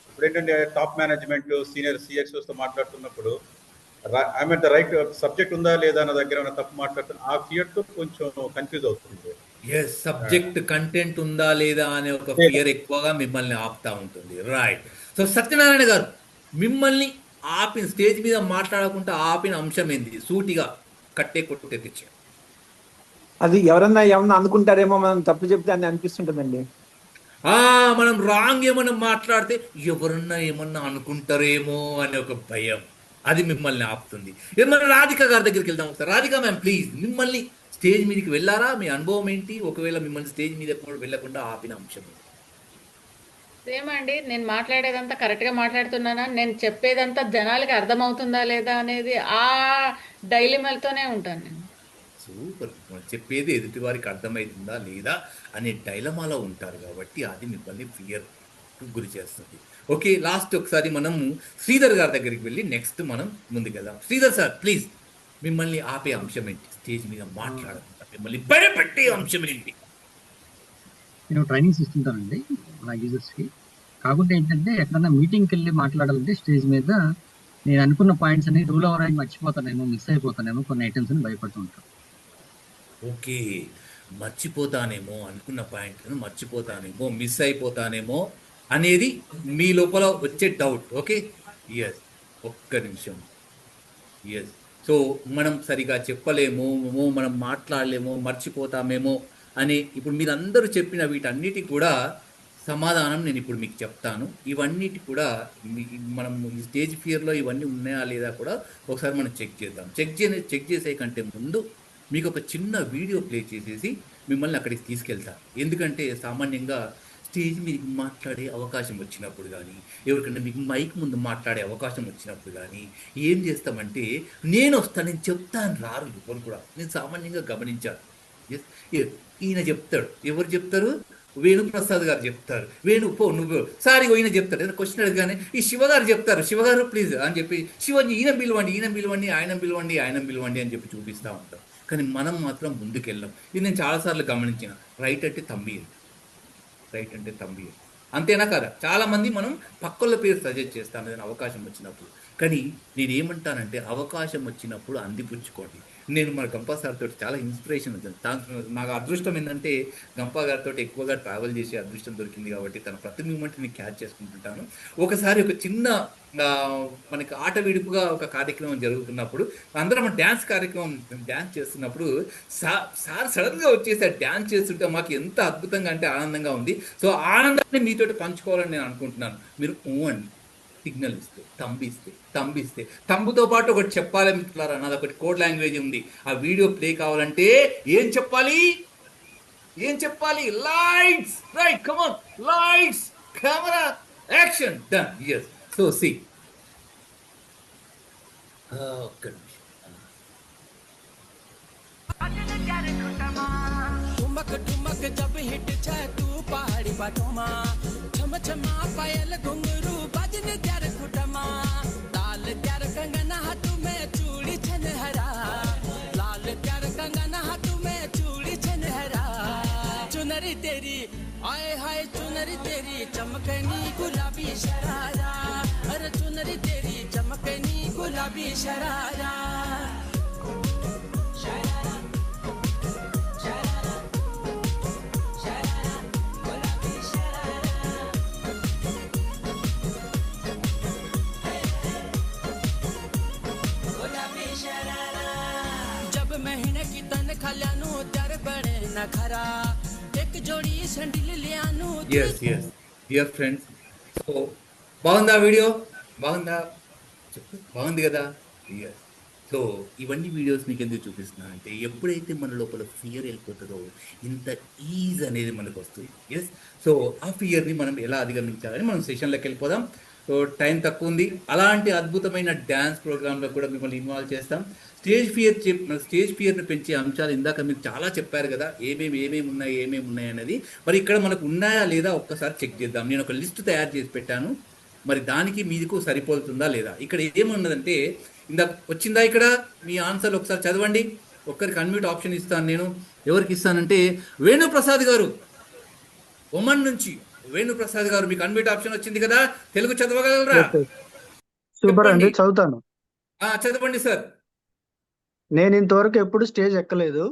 ఇప్పుడు ఏంటంటే టాప్ మేనేజ్మెంట్ సీనియర్ సిఎక్స్ఓస్తో మాట్లాడుతున్నప్పుడు I mean the right subject ఉందా లేదా నా దగ్గర ఏమైనా తప్పు మాట్లాడుతున్నా, ఆ ఫియర్తో కొంచెం కన్ఫ్యూజ్ అవుతుంది. సబ్జెక్ట్ కంటెంట్ ఉందా లేదా అనే ఒక ఫియర్ ఎక్కువగా మిమ్మల్ని ఆపుతా ఉంటుంది. రైట్. సో సత్యనారాయణ గారు, మిమ్మల్ని స్టేజ్ మీద మాట్లాడకుండా ఆపిన అంశం ఏంది? సూటిగా కొట్టే తెచ్చారు. అది ఎవరన్నా ఏమన్నా అనుకుంటారేమో, మనం తప్పు చెప్తే అని అనిపిస్తుంటుందండి. మనం రాంగ్ ఏమన్నా మాట్లాడితే ఎవరన్నా ఏమన్నా అనుకుంటారేమో అనే ఒక భయం, అది మిమ్మల్ని ఆపుతుంది. ఏమన్నా రాధిక గారి దగ్గరికి వెళ్దాం ఒకసారి. రాధిక మ్యామ్ ప్లీజ్, మిమ్మల్ని స్టేజ్ మీదకి వెళ్ళారా, మీ అనుభవం ఏంటి? ఒకవేళ మిమ్మల్ని స్టేజ్ మీద వెళ్ళకుండా ఆపిన అంశం? ఏమండి, నేను మాట్లాడేదంతా కరెక్ట్గా మాట్లాడుతున్నానా, నేను చెప్పేదంతా జనాలకి అర్థమవుతుందా లేదా అనేది ఆ డైలమాతోనే ఉంటాను నేను. సూపర్. చెప్పేది ఎదుటి వారికి అర్థమవుతుందా లేదా అనే డైలమాలో ఉంటారు కాబట్టి అది మిమ్మల్ని ఫియర్ గురి చేస్తుంది. ఓకే, లాస్ట్ ఒకసారి మనము శ్రీధర్ గారి దగ్గరికి వెళ్ళి నెక్స్ట్ మనం ముందుకెళ్దాం. శ్రీధర్ సార్ ప్లీజ్, మిమ్మల్ని ఆపే అంశం ఏంటి? స్టేజ్ మీద మాట్లాడకుండా మిమ్మల్ని భయపెట్టే అంశం ఏంటి? నేను ట్రైనింగ్స్ ఇస్తుంటానండి నా యూజర్స్కి. కాకుండా ఏంటంటే ఎక్కడన్నా మీటింగ్కి వెళ్ళి మాట్లాడాలంటే స్టేజ్ మీద నేను అనుకున్న పాయింట్స్ అన్ని రూల్ ఓవర్ అయి మర్చిపోతానేమో, మిస్ అయిపోతానేమో, కొన్ని ఐటమ్స్ అని భయపడుతూ ఉంటాను. ఓకే, మర్చిపోతానేమో, అనుకున్న పాయింట్లను మర్చిపోతానేమో, మిస్ అయిపోతానేమో అనేది మీ లోపల వచ్చే డౌట్. ఓకే, ఎస్, ఒక్క నిమిషం. ఎస్, సో మనం సరిగా చెప్పలేమో, మనం మాట్లాడలేమో, మర్చిపోతామేమో అని ఇప్పుడు మీరందరూ చెప్పిన వీటన్నిటి కూడా సమాధానం నేను ఇప్పుడు మీకు చెప్తాను. ఇవన్నిటి కూడా మనం ఈ స్టేజ్ ఫియర్లో ఇవన్నీ ఉన్నాయా లేదా కూడా ఒకసారి మనం చెక్ చేద్దాం. చెక్ చేసే కంటే ముందు మీకు ఒక చిన్న వీడియో ప్లే చేసేసి మిమ్మల్ని అక్కడికి తీసుకెళ్తాను. ఎందుకంటే సామాన్యంగా స్టేజ్ మీద మాట్లాడే అవకాశం వచ్చినప్పుడు కానీ, ఎవరికంటే మీకు మైక్ ముందు మాట్లాడే అవకాశం వచ్చినప్పుడు కానీ ఏం చేస్తామంటే, నేను చెప్తాను రారు ఎవరు కూడా. నేను సామాన్యంగా గమనించాను. ఈయన చెప్తాడు, ఎవరు చెప్తారు? వేణుప్రసాద్ గారు చెప్తారు. నువ్వు సారీ ఈయన చెప్తాడు. ఏదైనా క్వశ్చన్ అడగగానే ఈ శివగారు చెప్తారు, శివగారు ప్లీజ్ అని చెప్పి శివని ఈయన పిలవండి ఆయన పిలవండి అని చెప్పి చూపిస్తూ ఉంటాం. కానీ మనం మాత్రం ముందుకెళ్ళాం. ఇది నేను చాలాసార్లు గమనించిన. రైట్ అంటే తంబి అంతేనా కదా? చాలామంది మనం పక్కల పేరు సజెస్ట్ చేస్తాను ఏదైనా అవకాశం వచ్చినప్పుడు. కానీ నేనేమంటానంటే, అవకాశం వచ్చినప్పుడు అందిపుచ్చుకోండి. నేను మన గంపా సార్ తోటి చాలా ఇన్స్పిరేషన్ వచ్చింది. నాకు అదృష్టం ఏంటంటే గంపా గారితో ఎక్కువగా ట్రావెల్ చేసే అదృష్టం దొరికింది కాబట్టి తన ప్రతి మూమెంట్ని క్యాచ్ చేసుకుంటుంటాను. ఒకసారి ఒక చిన్న మనకి ఆట విడుపుగా ఒక కార్యక్రమం జరుగుతున్నప్పుడు అందరం డ్యాన్స్ చేస్తున్నప్పుడు సార్ సడన్గా వచ్చేసి డ్యాన్స్ చేస్తుంటే మాకు ఎంత అద్భుతంగా అంటే ఆనందంగా ఉంది. సో ఆనందాన్ని మీతోటి పంచుకోవాలని నేను అనుకుంటున్నాను. మీరు అండి సిగ్నల్ ఇస్తే, తంబిస్తే తంబుతో పాటు ఒకటి చెప్పాలి మిత్రులారా. నాది ఒకటి కోడ్ లాంగ్వేజ్ ఉంది. ఆ వీడియో ప్లే కావాలంటే ఏం చెప్పాలి? Lights, right, come on, lights, camera, action, done. yes, so see, ఒక్క నిమిషం. ठुमक जब हिट जाए तू पहाड़ी बाटों मा, छम छमा पायल घुंघरू बजने त्यार कुटमा, लाल त्यार कंगना हाथों में चूड़ी छनहरा, लाल त्यार कंगना हाथों में चूड़ी छनहरा, चुनरी तेरी आए हाय चुनरी तेरी चमकनी गुलाबी शरारा, अरे चुनरी तेरी चमकनी गुलाबी शरारा शरारा शरारा शरारा गुलाबी शरारा गुलाबी शरारा जब महीने की तनखा ल्यानु त्यार बड़े न खरा एक जोड़ी संडिल ल्यानु ఎస్ డియర్ ఫ్రెండ్స్. సో బాగుందా వీడియో? బాగుందా? చెప్పు, బాగుంది కదా? ఎస్. సో ఇవన్నీ వీడియోస్ మీకు ఎందుకు చూపిస్తున్నా అంటే ఎప్పుడైతే మన లోపల ఫియర్ వెళ్ళిపోతుందో ఇంత ఈజ్ అనేది మనకు వస్తుంది. ఎస్. సో ఆ ఫియర్ని మనం ఎలా అధిగమించాలని మనం సెషన్లోకి వెళ్ళిపోదాం. సో టైం తక్కువ ఉంది. అలాంటి అద్భుతమైన డ్యాన్స్ ప్రోగ్రాంలో కూడా మిమ్మల్ని ఇన్వాల్వ్ చేస్తాం. స్టేజ్ ఫియర్ని పెంచే అంశాలు ఇందాక మీకు చాలా చెప్పారు కదా, ఏమేమి ఉన్నాయి అనేది. మరి ఇక్కడ మనకు ఉన్నాయా లేదా ఒక్కసారి చెక్ చేద్దాం. నేను ఒక లిస్ట్ తయారు చేసి పెట్టాను. మరి దానికి మీదికు సరిపోతుందా లేదా? ఇక్కడ ఏమున్నదంటే ఇందాక వచ్చిందా, ఇక్కడ మీ ఆన్సర్లు ఒకసారి చదవండి. ఒక్కరికి అన్మ్యూట్ ఆప్షన్ ఇస్తాను నేను. ఎవరికి ఇస్తానంటే వేణుప్రసాద్ గారు, ఒమన్ నుంచి వేణుప్రసాద్ గారు, మీకు అన్మ్యూట్ ఆప్షన్ వచ్చింది కదా, తెలుగు చదవగలరా? సూపర్ అండి, చెప్పండి. చదువుతాను. చదవండి సార్. నేను ఇంతవరకు ఎప్పుడు స్టేజ్ ఎక్కలేదు.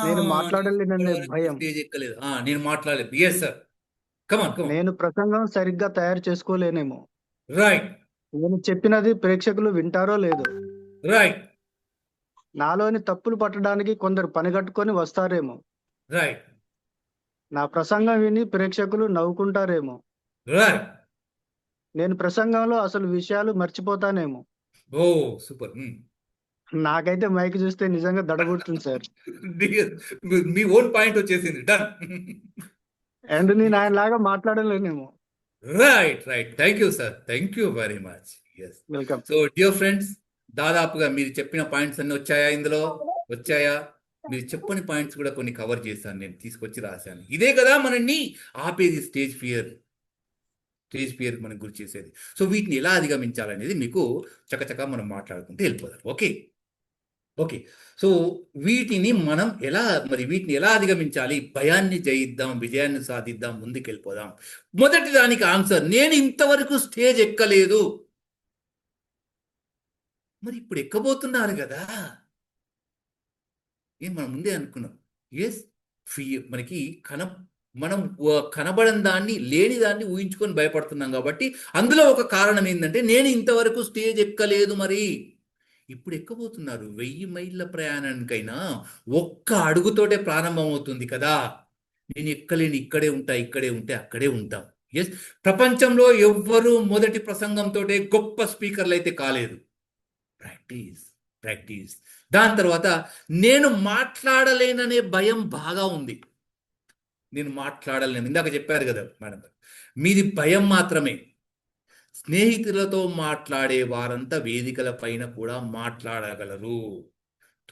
నేను మాట్లాడలేననే భయం. స్టేజ్ ఎక్కలేదు. నేను మాట్లాడలేదు. ఎస్ సార్, కమాన్. నేను ప్రసంగం సరిగ్గా తయారు చేసుకోలేనేమో. రైట్ నేను చెప్పినది ప్రేక్షకులు వింటారో లేదో. రైట్ నాలోని తప్పులు పట్టడానికి కొందరు పనిగట్టుకొని వస్తారేమో. రైట్ నా ప్రసంగం విని ప్రేక్షకులు నవ్వుకుంటారేమో. రైట్ నేను ప్రసంగంలో అసలు విషయాలు మర్చిపోతానేమో. ఓ సూపర్. నాకైతే మైక్ చూస్తే నిజంగా దడగొడుతుంది సార్. మీ ఓన్ పాయింట్ వచ్చేసింది. డన్. అండ్ నేను ఆయనలాగా మాట్లాడలేనేమో. Right thank you sir, thank you very much. Yes. Welcome. So dear friends, దాదాపుగా మీరు చెప్పిన పాయింట్స్ అన్ని వచ్చాయా? ఇందులో వచ్చాయా? మీరు చెప్పని పాయింట్స్ కూడా కొన్ని కవర్ చేశాను, నేను తీసుకొచ్చి రాశాను. ఇదే కదా మనల్ని ఆపేది, స్టేజ్ ఫియర్ మనకు గురి చేసేది. సో వీటిని ఎలా అధిగమించాలనేది మీకు చకచకా మనం మాట్లాడుకుంటూ వెళ్ళిపోదాం. ఓకే. సో వీటిని ఎలా అధిగమించాలి? భయాన్ని జయిద్దాం, విజయాన్ని సాధిద్దాం, ముందుకెళ్ళిపోదాం. మొదటి దానికి ఆన్సర్, నేను ఇంతవరకు స్టేజ్ ఎక్కలేదు. మరి ఇప్పుడు ఎక్కబోతున్నారు కదా, మనం ముందే అనుకున్నాం. ఎస్, మనకి మనం కనబడని దాన్ని, లేని దాన్ని ఊహించుకొని భయపడుతున్నాం కాబట్టి అందులో ఒక కారణం ఏంటంటే నేను ఇంతవరకు స్టేజ్ ఎక్కలేదు. మరి ఇప్పుడు ఎక్కబోతున్నారు. 1000 మైళ్ళ ప్రయాణానికైనా ఒక్క అడుగుతోటే ప్రారంభమవుతుంది కదా. నేను ఎక్కలేని, ఇక్కడే ఉంటే అక్కడే ఉంటాం. ఎస్, ప్రపంచంలో ఎవ్వరూ మొదటి ప్రసంగంతోటే గొప్ప స్పీకర్లు అయితే కాలేదు. ప్రాక్టీస్. దాని తర్వాత నేను మాట్లాడలేననే భయం బాగా ఉంది. నేను మాట్లాడలేను, ఇందాక చెప్పారు కదా మేడం, మీది భయం మాత్రమే. స్నేహితులతో మాట్లాడే వారంతా వేదికల పైన కూడా మాట్లాడగలరు.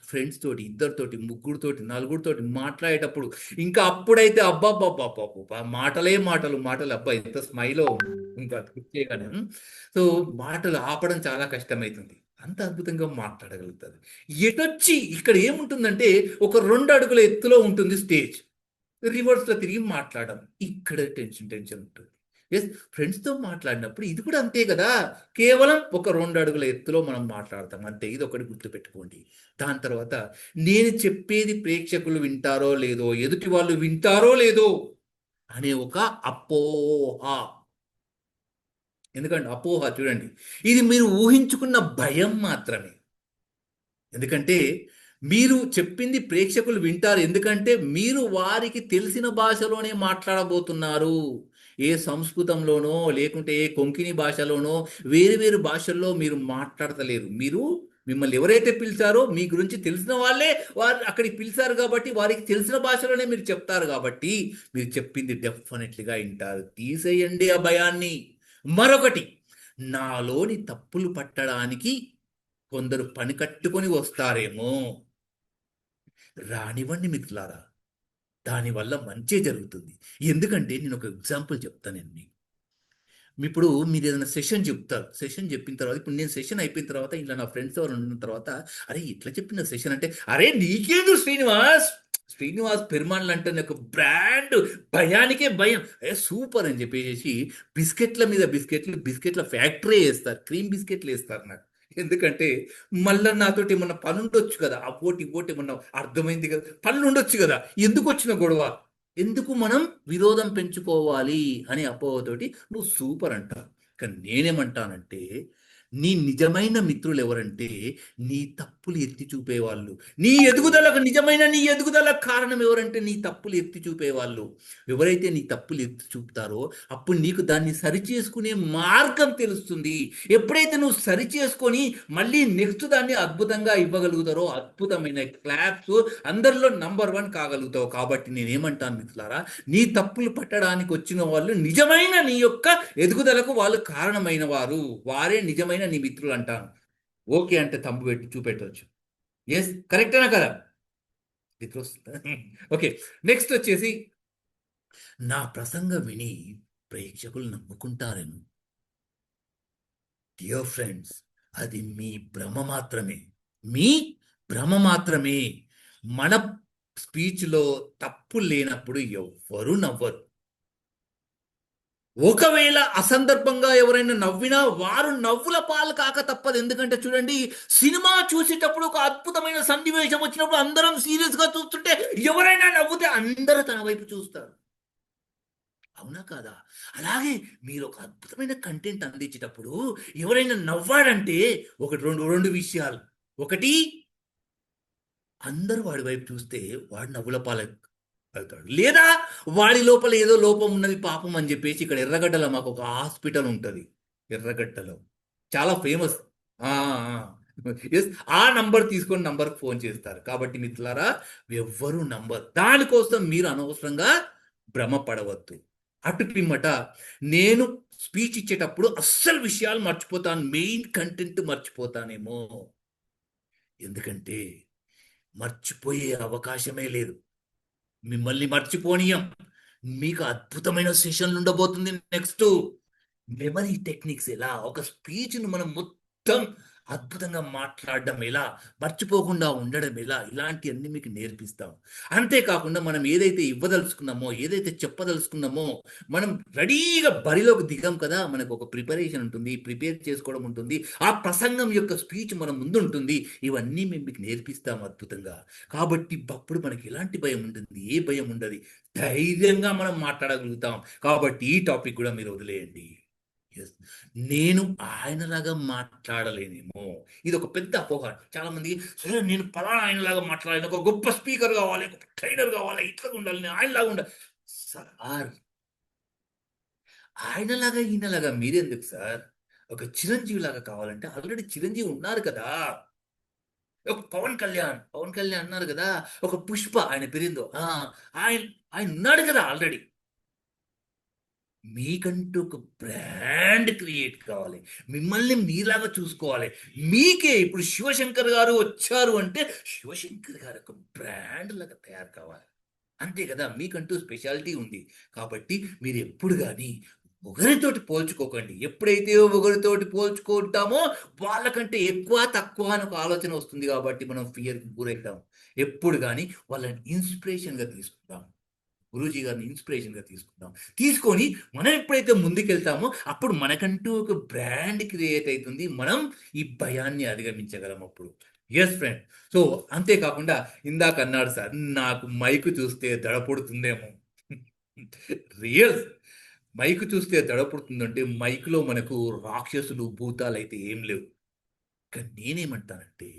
ఫ్రెండ్స్ తోటి, ఇద్దరితోటి, ముగ్గురితోటి, నలుగురితోటి మాట్లాడేటప్పుడు ఇంకా అప్పుడైతే అబ్బాబ్బాబ్బా మాటలు అబ్బా ఎంత స్మైలో ఇంకా చేయగానే. సో మాటలు ఆపడం చాలా కష్టమవుతుంది. అంత అద్భుతంగా మాట్లాడగలుగుతుంది. ఎటొచ్చి ఇక్కడ ఏముంటుందంటే ఒక 2 అడుగుల ఎత్తులో ఉంటుంది స్టేజ్. రివర్స్లో తిరిగి మాట్లాడడం, ఇక్కడ టెన్షన్ ఉంటుంది. ఎస్, ఫ్రెండ్స్తో మాట్లాడినప్పుడు ఇది కూడా అంతే కదా, కేవలం ఒక 2 అడుగుల ఎత్తులో మనం మాట్లాడతాం అంతే. ఇది ఒకటి గుర్తుపెట్టుకోండి. దాని తర్వాత నేను చెప్పేది ప్రేక్షకులు వింటారో లేదో, ఎదుటి వాళ్ళు వింటారో లేదో అనే ఒక అపోహ. ఎందుకంటే అపోహ చూడండి, ఇది మీరు ఊహించుకున్న భయం మాత్రమే. ఎందుకంటే మీరు చెప్పింది ప్రేక్షకులు వింటారు, ఎందుకంటే మీరు వారికి తెలిసిన భాషలోనే మాట్లాడబోతున్నారు. ఏ సంస్కృతంలోనో లేకుంటే ఏ కొంకిణి భాషలోనో వేరు భాషల్లో మీరు మాట్లాడతలేరు. మిమ్మల్ని ఎవరైతే పిలిచారో మీ గురించి తెలిసిన వాళ్ళే వారు అక్కడికి పిలిచారు కాబట్టి వారికి తెలిసిన భాషలోనే మీరు చెప్తారు కాబట్టి మీరు చెప్పింది డెఫినెట్లీగా వింటారు. తీసేయండి ఆ భయాన్ని. మరొకటి, నాలోని తప్పులు పట్టడానికి కొందరు పని కట్టుకొని వస్తారేమో. రానివ్వండి మిత్రులారా, దానివల్ల మంచి జరుగుతుంది. ఎందుకంటే నేను ఒక ఎగ్జాంపుల్ చెప్తానండి. ఇప్పుడు మీరు ఏదైనా సెషన్ చెప్తారు, సెషన్ చెప్పిన తర్వాత, ఇప్పుడు నేను సెషన్ అయిపోయిన తర్వాత ఇలా నా ఫ్రెండ్స్ ఎవరు ఉన్న తర్వాత, అరే ఇట్లా చెప్పిన సెషన్ అంటే, అరే నీకేదు శ్రీనివాస్ శ్రీనివాస్ పెరుమాళ్ళు అంటే ఒక బ్రాండ్, భయానికే భయం. సూపర్ అని చెప్పేసి బిస్కెట్ల మీద బిస్కెట్ల ఫ్యాక్టరీ వేస్తారు, క్రీమ్ బిస్కెట్లు వేస్తారు నాకు. ఎందుకంటే మళ్ళీ నాతోటి ఏమన్నా పని ఉండొచ్చు కదా, ఆ పోటీ ఏమన్నా అర్థమైంది కదా, పనులు ఉండొచ్చు కదా, ఎందుకు వచ్చిన గొడవ, ఎందుకు మనం విరోధం పెంచుకోవాలి అని అపోహతోటి నువ్వు సూపర్ అంటావు. కానీ నేనేమంటానంటే, నీ నిజమైన మిత్రులు ఎవరంటే నీ తప్పులు ఎత్తి చూపేవాళ్ళు. నీ ఎదుగుదలకు కారణం ఎవరంటే నీ తప్పులు ఎత్తి చూపేవాళ్ళు. ఎవరైతే నీ తప్పులు ఎత్తి చూపుతారో అప్పుడు నీకు దాన్ని సరిచేసుకునే మార్గం తెలుస్తుంది. ఎప్పుడైతే నువ్వు సరిచేసుకొని మళ్ళీ నెక్స్ట్ దాన్ని అద్భుతంగా ఇవ్వగలుగుతారో, అద్భుతమైన క్లాప్స్, అందరిలో నంబర్ 1 కాగలుగుతావు. కాబట్టి నేనేమంటాను మిత్రులారా, నీ తప్పులు పట్టడానికి వచ్చిన వాళ్ళు నిజమైన నీ యొక్క ఎదుగుదలకు వాళ్ళు కారణమైన వారు, వారే నిజమైన నీ మిత్రులు అంటాను. ఓకే అంటే తంబు పెట్టి చూపెట్టవచ్చు. ఎస్, కరెక్టేనా కదా? ఓకే, నెక్స్ట్ వచ్చేసి నా ప్రసంగం విని ప్రేక్షకులు నమ్ముకుంటారేమో. డియర్ ఫ్రెండ్స్, అది మీ భ్రమ మాత్రమే. మన స్పీచ్లో తప్పు లేనప్పుడు ఎవ్వరూ నవ్వరు. ఒకవేళ అసందర్భంగా ఎవరైనా నవ్వినా వారు నవ్వుల పాలు కాక తప్పదు. ఎందుకంటే చూడండి, సినిమా చూసేటప్పుడు ఒక అద్భుతమైన సన్నివేశం వచ్చినప్పుడు అందరం సీరియస్గా చూస్తుంటే ఎవరైనా నవ్వుతే అందరూ తన వైపు చూస్తారు. అవునా కాదా? అలాగే మీరు ఒక అద్భుతమైన కంటెంట్ అందించేటప్పుడు ఎవరైనా నవ్వాడంటే రెండు విషయాలు. ఒకటి, అందరూ వాడి వైపు చూస్తే వాడు నవ్వుల పాలు అవుతాడు, లేదా వాడి లోపల ఏదో లోపం ఉన్నది పాపం అని చెప్పేసి, ఇక్కడ ఎర్రగడ్డలో మాకు ఒక హాస్పిటల్ ఉంటుంది, ఎర్రగడ్డలో చాలా ఫేమస్. ఎస్, ఆ నంబర్ తీసుకొని నంబర్కి ఫోన్ చేస్తారు. కాబట్టి మిత్రులారా, ఎవ్వరూ నంబర్, దానికోసం మీరు అనవసరంగా భ్రమపడవద్దు. అటు పిమ్మట నేను స్పీచ్ ఇచ్చేటప్పుడు అస్సలు విషయాలు మర్చిపోతాను, మెయిన్ కంటెంట్ మర్చిపోతానేమో. ఎందుకంటే మర్చిపోయే అవకాశమే లేదు, మిమ్మల్ని మర్చిపోనీయం. మీకు అద్భుతమైన సెషన్లు ఉండబోతుంది. నెక్స్ట్ మెమరీ టెక్నిక్స్, ఎలా ఒక స్పీచ్ను మనం మొత్తం అద్భుతంగా మాట్లాడడం ఎలా, మర్చిపోకుండా ఉండడం ఎలా, ఇలాంటివన్నీ మీకు నేర్పిస్తాం. అంతేకాకుండా మనం ఏదైతే ఇవ్వదలుచుకున్నామో, ఏదైతే చెప్పదలుచుకున్నామో, మనం రెడీగా బరిలోకి దిగాం కదా, మనకు ఒక ప్రిపరేషన్ ఉంటుంది, ప్రిపేర్ చేసుకోవడం ఉంటుంది, ఆ ప్రసంగం యొక్క స్పీచ్ మన ముందు ఉంటుంది. ఇవన్నీ మేము మీకు నేర్పిస్తాం అద్భుతంగా. కాబట్టి అప్పుడు మనకి ఎలాంటి భయం ఉంటుంది, ఏ భయం ఉండదు, ధైర్యంగా మనం మాట్లాడగలుగుతాం. కాబట్టి ఈ టాపిక్ కూడా మీరు వదిలేయండి. నేను ఆయనలాగా మాట్లాడలేనేమో, ఇది ఒక పెద్ద అపోహ. చాలా మంది, సరే నేను పలానా ఆయనలాగా మాట్లాడాలి, ఒక గొప్ప స్పీకర్ కావాలి, ఒక ట్రైనర్ కావాలి, ఇట్లా ఉండాలి, నేను ఆయనలాగా ఉండాలి. సార్, ఆయనలాగా ఈయనలాగా మీరెందుకు సార్? ఒక చిరంజీవి లాగా కావాలంటే ఆల్రెడీ చిరంజీవి ఉన్నారు కదా. ఒక పవన్ కళ్యాణ్ అన్నారు కదా, ఒక పుష్ప, ఆయన పేరేందో, ఆయన ఉన్నాడు కదా ఆల్రెడీ. మీకంటూ ఒక బ్రాండ్ క్రియేట్ కావాలి, మిమ్మల్ని మీలాగా చూసుకోవాలి. మీకే ఇప్పుడు శివశంకర్ గారు వచ్చారు అంటే శివశంకర్ గారు ఒక బ్రాండ్ లాగా తయారు కావాలి, అంతే కదా. మీకంటూ స్పెషాలిటీ ఉంది. కాబట్టి మీరు ఎప్పుడు కానీ ఒకరితోటి పోల్చుకోకండి. ఎప్పుడైతే ఒకరితోటి పోల్చుకుంటామో వాళ్ళకంటే ఎక్కువ తక్కువ అని ఒక ఆలోచన వస్తుంది. కాబట్టి మనం ఫియర్కి గురవుతాం. ఎప్పుడు కానీ వాళ్ళని ఇన్స్పిరేషన్గా తీసుకుంటాం, గురూజీ గారిని ఇన్స్పిరేషన్గా తీసుకొని మనం ఎప్పుడైతే ముందుకెళ్తామో అప్పుడు మనకంటూ ఒక బ్రాండ్ క్రియేట్ అవుతుంది, మనం ఈ భయాన్ని అధిగమించగలం అప్పుడు. Yes friend. సో అంతేకాకుండా ఇందాక అన్నాడు సార్, నాకు మైకు చూస్తే దడపడుతుందేమో. రియల్, మైకు చూస్తే దడపడుతుందంటే మైకులో మనకు రాక్షసులు భూతాలు అయితే ఏం లేవు. కానీ నేనేమంటానంటే,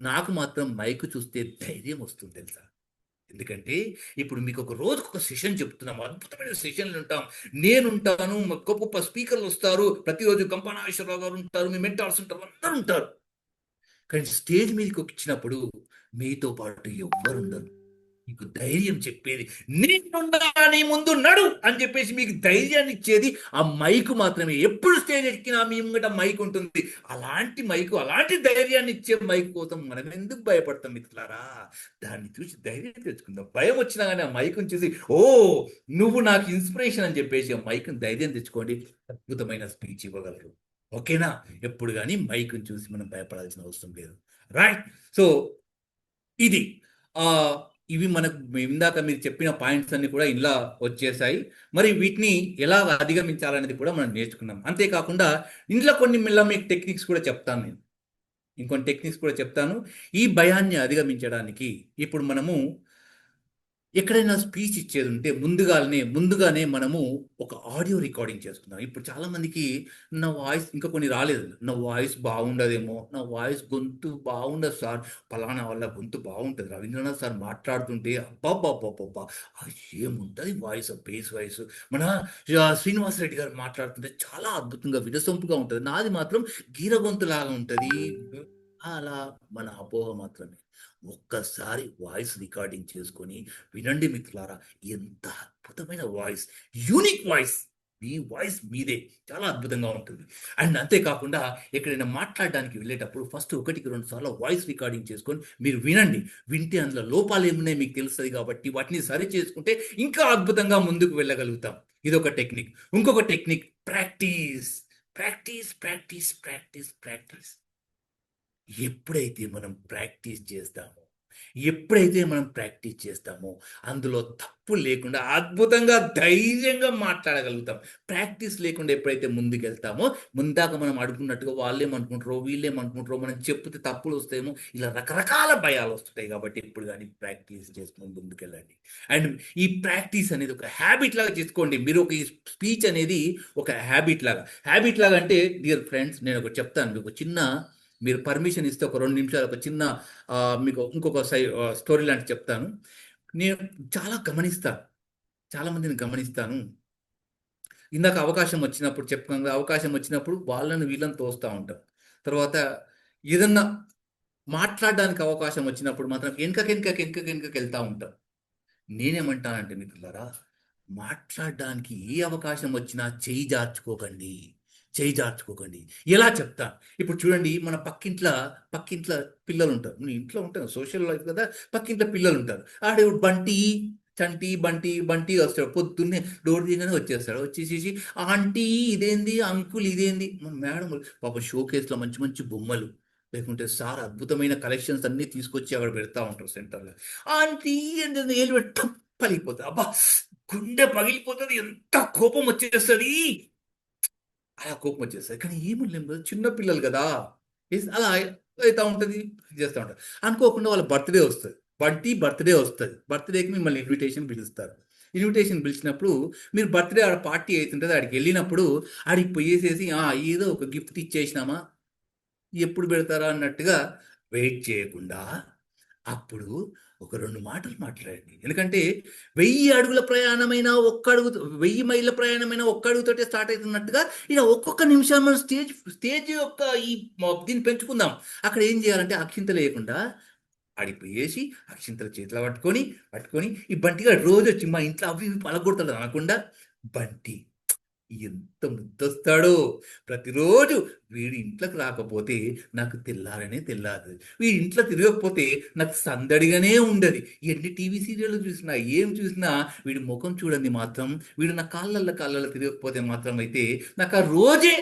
నాకు మాత్రం మైకు చూస్తే ధైర్యం వస్తుంది తెలుసా. ఎందుకంటే ఇప్పుడు మీకు ఒక రోజుకు ఒక సెషన్ చెప్తున్నాము, అద్భుతమైన సెషన్లు ఉంటాం, నేనుంటాను, గొప్ప గొప్ప స్పీకర్లు వస్తారు, ప్రతిరోజు గంపా నాగేశ్వరరావు గారు ఉంటారు, మీ మెంటార్స్ ఉంటారు, అందరూ ఉంటారు. కానీ స్టేజ్ మీదకి వచ్చినప్పుడు మీతో పాటు ఎవ్వరు ఉండరు. మీకు ధైర్యం చెప్పేది, నేనున్నా నీ ముందు నడు అని చెప్పేసి మీకు ధైర్యాన్ని ఇచ్చేది ఆ మైకు మాత్రమే. ఎప్పుడు స్టేజ్ ఎక్కినా మీ ముంగట మైక్ ఉంటుంది. అలాంటి మైకు, అలాంటి ధైర్యాన్ని ఇచ్చే మైక్ కోసం మనం ఎందుకు భయపడతాం మిత్రులారా? దాన్ని చూసి ధైర్యం తెచ్చుకుందాం. భయం వచ్చినా కానీ ఆ మైకుని చూసి, ఓ నువ్వు నాకు ఇన్స్పిరేషన్ అని చెప్పేసి ఆ మైకుని ధైర్యం తెచ్చుకోండి, అద్భుతమైన స్పీచ్ ఇవ్వగలరు. ఓకేనా? ఎప్పుడు కానీ మైకుని చూసి మనం భయపడాల్సిన అవసరం లేదు. రైట్. సో ఇది ఇవి మనకు ఇందాక మీరు చెప్పిన పాయింట్స్ అన్ని కూడా ఇలా వచ్చేసాయి. మరి వీటిని ఎలా అధిగమించాలనేది కూడా మనం నేర్చుకున్నాం. అంతేకాకుండా ఇంట్లో కొన్ని మీకు టెక్నిక్స్ కూడా చెప్తాను నేను. ఇంకొన్ని టెక్నిక్స్ కూడా చెప్తాను. ఈ భయాన్ని అధిగమించడానికి ఇప్పుడు మనము ఎక్కడైనా స్పీచ్ ఇచ్చేది ఉంటే ముందుగానే మనము ఒక ఆడియో రికార్డింగ్ చేసుకుందాం. ఇప్పుడు చాలా మందికి నా వాయిస్ ఇంకా కొన్ని రాలేదు. నా వాయిస్ బాగుండదేమో, నా వాయిస్ గొంతు బాగుండదు సార్, పలానా వాళ్ళ గొంతు బాగుంటుంది, రవీంద్రనాథ్ సార్ మాట్లాడుతుంటే అబ్బాబ్బాబ్బాబ్బా ఏముంటుంది వాయిస్, బేస్ వాయిస్, మన శ్రీనివాస్ రెడ్డి గారు మాట్లాడుతుంటే చాలా అద్భుతంగా వినసొంపుగా ఉంటుంది, నాది మాత్రం గీర గొంతులాగా ఉంటుంది. అలా మన అపోహ మాత్రమే. ఒక్కసారి వాయిస్ రికార్డింగ్ చేసుకొని వినండి మిత్రులారా, ఎంత అద్భుతమైన వాయిస్, యూనిక్ వాయిస్. మీ వాయిస్ మీదే, చాలా అద్భుతంగా ఉంటుంది. అండ్ అంతేకాకుండా ఎక్కడైనా మాట్లాడడానికి వెళ్ళేటప్పుడు ఫస్ట్ 1-2 సార్లు వాయిస్ రికార్డింగ్ చేసుకొని మీరు వినండి. వింటే అందులో లోపాలు ఏమున్నాయి మీకు తెలుస్తుంది కాబట్టి వాటిని సరి చేసుకుంటే ఇంకా అద్భుతంగా ముందుకు వెళ్ళగలుగుతాం. ఇదొక టెక్నిక్. ఇంకొక technique practice. Practice practice practice practice. ఎప్పుడైతే మనం ప్రాక్టీస్ చేస్తామో అందులో తప్పు లేకుండా అద్భుతంగా ధైర్యంగా మాట్లాడగలుగుతాం. ప్రాక్టీస్ లేకుండా ఎప్పుడైతే ముందుకెళ్తామో, ముందాక మనం అడుగున్నట్టుగా వాళ్ళేమనుకుంటారో వీళ్ళేమనుకుంటారో, మనం చెప్తే తప్పులు వస్తాయేమో, ఇలా రకరకాల భయాలు వస్తుంటాయి. కాబట్టి ఇప్పుడు కానీ ప్రాక్టీస్ చేసుకుని ముందుకెళ్ళండి. అండ్ ఈ ప్రాక్టీస్ అనేది ఒక హ్యాబిట్ లాగా చేసుకోండి. మీరు ఒక స్పీచ్ అనేది ఒక హ్యాబిట్ లాగా అంటే డియర్ ఫ్రెండ్స్, నేను ఒకటి చెప్తాను మీకు. మీరు పర్మిషన్ ఇస్తే ఒక 2 నిమిషాలు ఒక చిన్న మీకు ఇంకొక స్టోరీ లాంటి చెప్తాను. నేను చాలా మందిని గమనిస్తాను. ఇందాక అవకాశం వచ్చినప్పుడు వాళ్ళని వీళ్ళని తోస్తూ ఉంటాం. తర్వాత ఏదన్నా మాట్లాడడానికి అవకాశం వచ్చినప్పుడు మాత్రం వెనుకకి వెళ్తూ ఉంటాం. నేనేమంటానంటే మిత్రులారా, మాట్లాడడానికి ఏ అవకాశం వచ్చినా చేయి జార్చుకోకండి. ఎలా చెప్తా? ఇప్పుడు చూడండి, మన పక్కింట్లో పిల్లలు ఉంటారు. నేను ఇంట్లో ఉంటాను, సోషల్ లైఫ్ కదా, పక్కింట్లో పిల్లలు ఉంటారు. ఆడేవుడు బంటి వస్తాడు. పొద్దున్నే డోర్ దిగానే వచ్చేసి ఆంటీ ఇదేంది, అంకుల్ ఇదేంది. మన మేడం పాప షోకేస్లో మంచి మంచి బొమ్మలు, లేకుంటే సార్ అద్భుతమైన కలెక్షన్స్ అన్నీ తీసుకొచ్చి అక్కడ పెడతా ఉంటారు సెంటర్లో. ఆంటీ అంటే ఏళ్ళు పెట్టం పలిగిపోతుంది. అబ్బా, గుండె పగిలిపోతుంది, ఎంత కోపం వచ్చేస్తుంది. అలా కోపం వచ్చేస్తుంది. కానీ ఏమనలేము కదా, చిన్న పిల్లలు కదా, అలా అవుతూ ఉంటుంది, చేస్తూ ఉంటారు. అనుకోకుండా వాళ్ళ బర్త్డే వస్తుంది. బర్త్డేకి మిమ్మల్ని ఇన్విటేషన్ పిలిచినప్పుడు మీరు బర్త్డే ఆడ పార్టీ అవుతుంటుంది. ఆడికి వెళ్ళినప్పుడు ఆడికి పోయేసేసి ఏదో ఒక గిఫ్ట్ ఇచ్చేసినామా, ఎప్పుడు పెడతారా అన్నట్టుగా వెయిట్ చేయకుండా అప్పుడు ఒక 2 మాటలు మాట్లాడండి. ఎందుకంటే 1000 మైళ్ళ ప్రయాణమైన ఒక్క అడుగుతోటే స్టార్ట్ అవుతున్నట్టుగా ఇలా ఒక్కొక్క నిమిషం మనం స్టేజ్ యొక్క దీన్ని పెంచుకుందాం. అక్కడ ఏం చేయాలంటే అక్షింతలు వేయకుండా ఆడిపోయేసి అక్షింతలు చేతిలో పట్టుకొని ఈ బంటిగా రోజు వచ్చి మా ఇంట్లో అవి పలగొడతాడు అనకుండా, బంటి ఎంత ముద్దొస్తాడో, ప్రతిరోజు వీడి ఇంట్లోకి రాకపోతే నాకు తెల్లారదు, వీడి ఇంట్లో తిరగకపోతే నాకు సందడిగానే ఉండదు. ఎన్ని టీవీ సీరియల్ చూసినా ఏం చూసినా వీడి ముఖం చూడండి మాత్రం, వీడు నా కాళ్ళల్లో తిరగకపోతే మాత్రం అయితే నాకు ఆ రోజే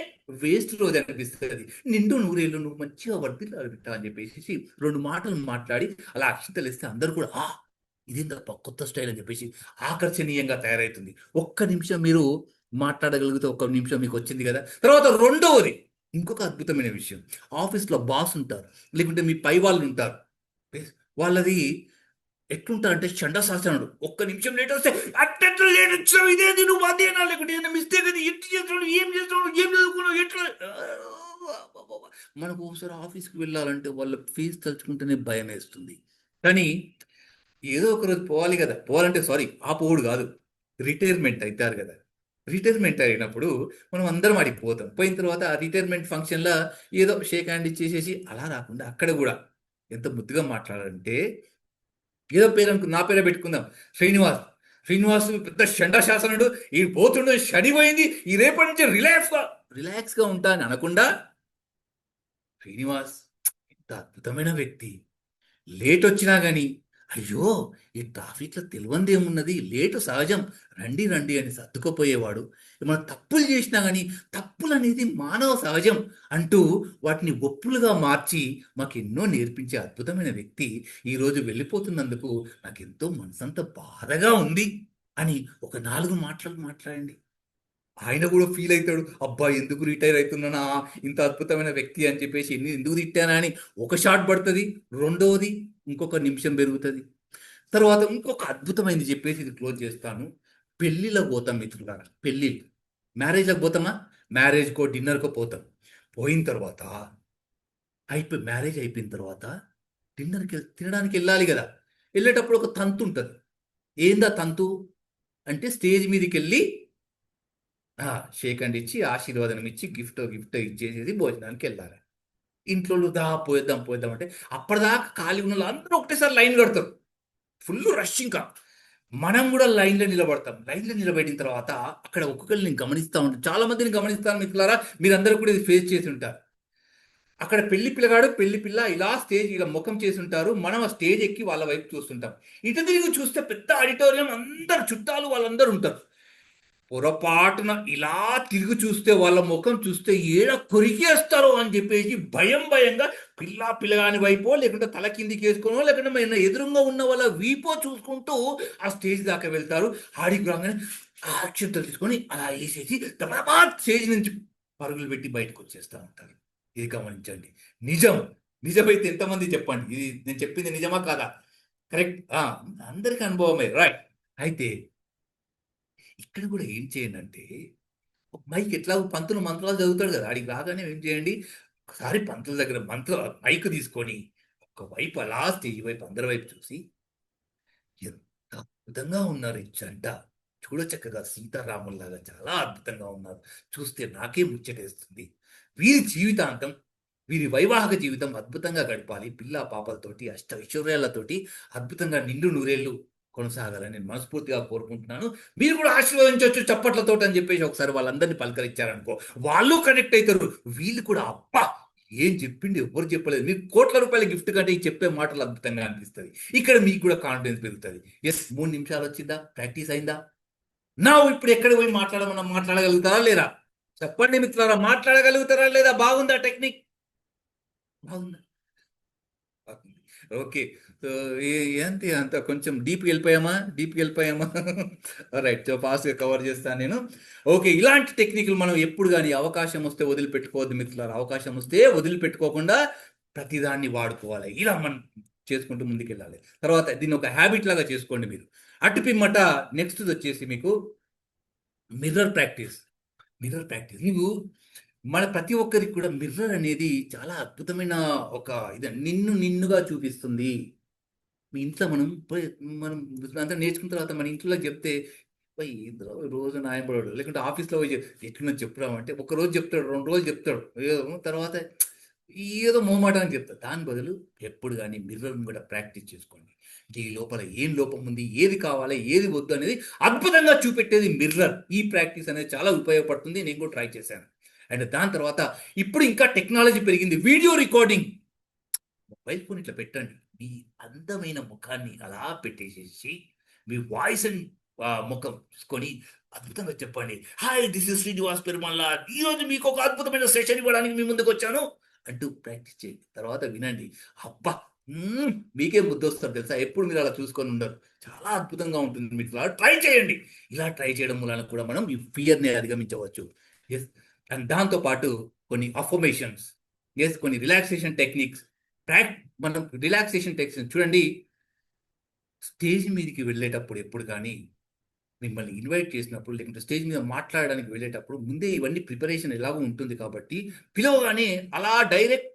వేస్ట్ రోజు అనిపిస్తుంది. నిండు 100 ఏళ్ళు నువ్వు మంచిగా వర్తిల్లాలి బిడ్డ అని చెప్పేసి 2 మాటలు మాట్లాడి అలా అక్షింతలు ఇస్తే అందరు కూడా ఇదేంటప్ప కొత్త స్టైల్ అని చెప్పేసి ఆకర్షణీయంగా తయారవుతుంది. ఒక్క నిమిషం మీరు మాట్లాడగలిగితే, ఒక్క నిమిషం మీకు వచ్చింది కదా. తర్వాత రెండవది ఇంకొక అద్భుతమైన విషయం, ఆఫీస్లో బాస్ ఉంటారు, లేకుంటే మీ పై వాళ్ళు ఉంటారు. వాళ్ళది ఎట్లుంటారంటే చండశాసనుడు. ఒక్క నిమిషం లేట్ వస్తే అట్టెట్లు లేట్ వచ్చావు, ఇదేంది నువ్వు అదేనా, లేకుంటే ఏదైనా మిస్టేక్ అది, ఎట్టు చేస్తున్నాడు, ఏం చదువుకున్నావు, ఎట్లా. మనకు ఒకసారి ఆఫీస్కి వెళ్ళాలంటే వాళ్ళ ఫీజు తలుచుకుంటేనే భయం వేస్తుంది. కానీ ఏదో ఒకరోజు పోవాలి కదా, పోవుడు కాదు, రిటైర్మెంట్ అవుతారు కదా. రిటైర్మెంట్ అయినప్పుడు మనం అందరం ఆడికి పోతాం. పోయిన తర్వాత ఆ రిటైర్మెంట్ ఫంక్షన్లో ఏదో షేక్ హ్యాండ్ ఇచ్చేసేసి అలా రాకుండా అక్కడ కూడా ఎంత ముద్దుగా మాట్లాడాలంటే, ఏదో నా పేరే పెట్టుకుందాం, శ్రీనివాస్ పెద్ద షండశాసనుడు, ఈ పోతుండే శని పోయింది, ఈ రేపటి నుంచి రిలాక్స్గా ఉంటా అని అనకుండా, శ్రీనివాస్ ఎంత అద్భుతమైన వ్యక్తి, లేట్ వచ్చినా కానీ అయ్యో ఈ ట్రాఫిక్లో తెలియందేమున్నది, లేటు సహజం, రండి రండి అని సర్దుకుపోయేవాడు మనం తప్పులు చేసినా కానీ తప్పులు అనేది మానవ సహజం అంటూ వాటిని ఒప్పులుగా మార్చి మాకు ఎన్నో నేర్పించే అద్భుతమైన వ్యక్తి ఈరోజు వెళ్ళిపోతున్నందుకు నాకు ఎంతో మనసంతా బాధగా ఉంది అని ఒక 4 మాటలు మాట్లాడండి. ఆయన కూడా ఫీల్ అవుతాడు, అబ్బా ఎందుకు రిటైర్ అవుతున్నానా ఇంత అద్భుతమైన వ్యక్తి అని చెప్పేసి ఎందుకు తిట్టానా అని ఒక షాట్ పడుతుంది. రెండవది ఇంకొక నిమిషం పెరుగుతుంది. తర్వాత ఇంకొక అద్భుతమైనది చెప్పేసి ఇది క్లోజ్ చేస్తాను. పెళ్ళిళ్ళకి పోతాం మిత్రులారా, పెళ్ళిళ్ళు మ్యారేజ్లకు పోతామా, మ్యారేజ్కో డిన్నర్కో పోతాం. పోయిన తర్వాత మ్యారేజ్ అయిపోయిన తర్వాత డిన్నర్కి తినడానికి వెళ్ళాలి కదా. వెళ్ళేటప్పుడు ఒక తంతు ఉంటుంది. ఏందా తంతు అంటే స్టేజ్ మీదకి వెళ్ళి షేక్ హ్యాండ్ ఇచ్చి ఆశీర్వాదం ఇచ్చి గిఫ్ట్ ఇచ్చేసేది భోజనానికి వెళ్ళాలి. ఇంట్లో పోయేద్దాం అంటే అప్పటిదాకా ఖాళీ ఉన్న వాళ్ళు అందరూ ఒకటేసారి లైన్ కడతారు, ఫుల్ రష్. ఇంకా మనం కూడా లైన్లో నిలబడతాం. లైన్లో నిలబడిన తర్వాత అక్కడ ఒక్కొక్కరిని నేను గమనిస్తూ ఉంటాను, చాలా మందిని గమనిస్తాను మిత్రులారా, మీరందరూ కూడా ఇది ఫేస్ చేసి ఉంటారు. అక్కడ పెళ్లి పిల్లగాడు పెళ్లి పిల్ల ఇలా స్టేజ్ ఇలా ముఖం చేసి ఉంటారు. మనం ఆ స్టేజ్ ఎక్కి వాళ్ళ వైపు చూస్తుంటాం. ఇటు తిరిగి చూస్తే పెద్ద ఆడిటోరియం, అందరు చుట్టాలు వాళ్ళందరూ ఉంటారు. పొరపాటున ఇలా తిరిగి చూస్తే వాళ్ళ ముఖం చూస్తే ఏడ కొరికేస్తారో అని చెప్పేసి భయంగా పిల్లగాని వైపో లేకుంటే తల కిందికి వేసుకోనో లేకుంటే మన ఎదురుగా ఉన్న వాళ్ళ వీపో చూసుకుంటూ ఆ స్టేజ్ దాకా వెళ్తారు. ఆడికి రాగానే ఆ అక్షంతలు తీసుకొని అలా వేసేసి దబదబా స్టేజ్ నుంచి పరుగులు పెట్టి బయటకు వచ్చేస్తూ ఉంటారు. ఇది గమనించండి. నిజమైతే ఎంతమంది చెప్పండి, ఇది నేను చెప్పింది నిజమా కాదా? కరెక్ట్, అందరికీ అనుభవమే, రైట్. అయితే ఇక్కడ కూడా ఏం చేయండి అంటే, మైక్ ఎట్లా పంతులు మంత్రాలు చదువుతాడు కదా, ఆడికి రాగానే ఏం చేయండి, ఒకసారి పంతుల దగ్గర మైక్ తీసుకొని ఒకవైపు అలా స్టేజ్ వైపు అందరి వైపు చూసి, ఎంత అద్భుతంగా ఉన్నారు ఈ జంట, చూడచక్కగా సీతారాముల్లాగా చాలా అద్భుతంగా ఉన్నారు, చూస్తే నాకే ముచ్చటేస్తుంది. వీరి జీవితాంతం, వీరి వైవాహిక జీవితం అద్భుతంగా గడపాలి, పిల్ల పాపలతోటి అష్ట ఐశ్వర్యాలతోటి అద్భుతంగా నిండు నూరేళ్ళు కొనసాగాలని నేను మనస్ఫూర్తిగా కోరుకుంటున్నాను. మీరు కూడా ఆశీర్వదించవచ్చు చప్పట్లతో అని చెప్పేసి ఒకసారి వాళ్ళందరినీ పలకరించారనుకో, వాళ్ళు కనెక్ట్ అవుతారు. వీళ్ళు కూడా అబ్బా ఏం చెప్పిండి ఎవరు చెప్పలేదు, మీకు కోట్ల రూపాయల గిఫ్ట్ కంటే చెప్పే మాటలు అద్భుతంగా అనిపిస్తుంది. ఇక్కడ మీకు కూడా కాన్ఫిడెన్స్ పెరుగుతుంది. 3 నిమిషాలు వచ్చిందా, ప్రాక్టీస్ అయిందా? నా ఇప్పుడు ఎక్కడ పోయి మాట్లాడగలుగుతారా లేరా? చెప్పండి మిత్రులారా, మాట్లాడగలుగుతారా లేదా? బాగుందా టెక్నిక్? బాగుందా? ఓకే. సో ఏంటి అంత కొంచెం డీప్కి వెళ్ళిపోయామా రైట్. సో ఫాస్ట్గా కవర్ చేస్తాను నేను. ఓకే, ఇలాంటి టెక్నిక్లు మనం ఎప్పుడు కానీ అవకాశం వస్తే వదిలిపెట్టుకోవద్దు మిత్రులారా. అవకాశం వస్తే వదిలిపెట్టుకోకుండా ప్రతిదాన్ని వాడుకోవాలి. ఇలా మనం చేసుకుంటూ ముందుకెళ్ళాలి. తర్వాత దీన్ని ఒక హ్యాబిట్ లాగా చేసుకోండి మీరు. అటు పిమ్మట నెక్స్ట్ వచ్చేసి మీకు మిర్రర్ ప్రాక్టీస్. మీకు మన ప్రతి ఒక్కరికి కూడా మిర్రర్ అనేది చాలా అద్భుతమైన ఒక ఇది, నిన్నుగా చూపిస్తుంది. మీ ఇంట్లో మనం అంతా నేర్చుకున్న తర్వాత మన ఇంట్లో చెప్తే రోజు నాయపడాడు, లేకుంటే ఆఫీస్లో పోయి ఎట్లున్నా చెప్పుదామంటే ఒక రోజు చెప్తాడు, 2 రోజులు చెప్తాడు, తర్వాత ఏదో మొహమాటానికి చెప్తాడు. దాని బదులు ఎప్పుడు కానీ మిర్రర్ని కూడా ప్రాక్టీస్ చేసుకోండి. ఈ లోపల ఏం లోపం ఉంది, ఏది కావాలి, ఏది వద్దు అనేది అద్భుతంగా చూపెట్టేది మిర్రర్. ఈ ప్రాక్టీస్ అనేది చాలా ఉపయోగపడుతుంది. నేను కూడా ట్రై చేశాను. అండ్ దాని తర్వాత ఇప్పుడు ఇంకా టెక్నాలజీ పెరిగింది, వీడియో రికార్డింగ్. మొబైల్ ఫోన్ ఇట్లా పెట్టండి, మీ అందమైన ముఖాన్ని అలా పెట్టేసేసి మీ వాయిస్ అండ్ ముఖం చూసుకొని అద్భుతంగా చెప్పండి, hi this is Srinivas Perumalla, ఈరోజు మీకు ఒక అద్భుతమైన సెషన్ ఇవ్వడానికి మీ ముందుకు వచ్చాను అంటూ ప్రాక్టీస్ చేయండి. తర్వాత వినండి, అబ్బా మీకే ముద్దొస్తారు తెలుసా. ఎప్పుడు మీరు అలా చూసుకొని ఉండరు, చాలా అద్భుతంగా ఉంటుంది. మీరు ఇలా ట్రై చేయండి. ఇలా ట్రై చేయడం వలన కూడా మనం ఈ ఫియర్ని అధిగమించవచ్చు. ఎస్, అండ్ దాంతోపాటు కొన్ని అఫర్మేషన్స్, కొన్ని రిలాక్సేషన్ టెక్నిక్స్. మనం రిలాక్సేషన్ టెక్నిక్స్ చూడండి. స్టేజ్ మీదకి వెళ్ళేటప్పుడు ఎప్పుడు కానీ మిమ్మల్ని ఇన్వైట్ చేసినప్పుడు, లేకుంటే స్టేజ్ మీద మాట్లాడడానికి వెళ్ళేటప్పుడు ముందే ఇవన్నీ ప్రిపరేషన్ ఎలాగో ఉంటుంది కాబట్టి, పిలవగానే అలా డైరెక్ట్